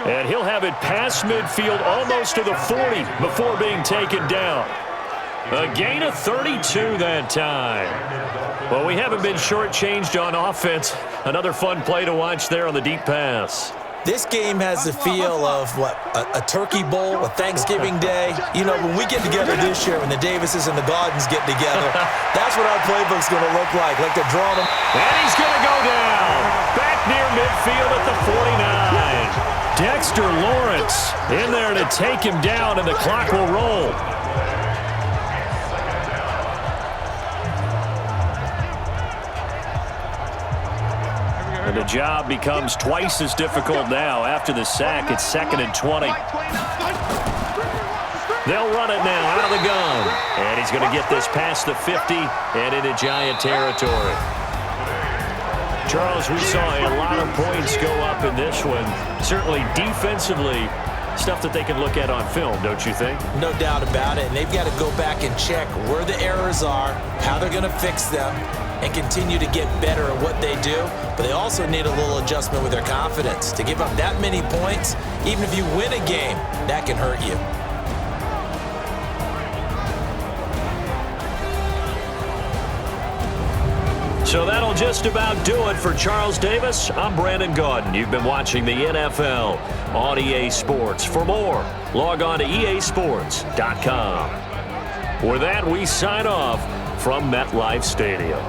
And he'll have it past midfield almost to the 40 before being taken down. A gain of 32 that time. Well, we haven't been shortchanged on offense. Another fun play to watch there on the deep pass. This game has the feel of, a turkey bowl, a Thanksgiving day. When we get together this year, when the Davises and the Gardens get together, that's what our playbook's going to look like they're drawing them. And he's going to go down. Back near midfield at the 49. Dexter Lawrence in there to take him down, and the clock will roll. And the job becomes twice as difficult now. After the sack, it's 2nd and 20. They'll run it now out of the gun. And he's going to get this past the 50 and into Giant territory. Charles, we saw a lot of points go up in this one. Certainly defensively, stuff that they can look at on film, don't you think? No doubt about it. And they've got to go back and check where the errors are, how they're going to fix them, and continue to get better at what they do. But they also need a little adjustment with their confidence. To give up that many points, even if you win a game, that can hurt you. So that'll just about do it for Charles Davis. I'm Brandon Gaudin. You've been watching the NFL on EA Sports. For more, log on to easports.com. With that, we sign off from MetLife Stadium.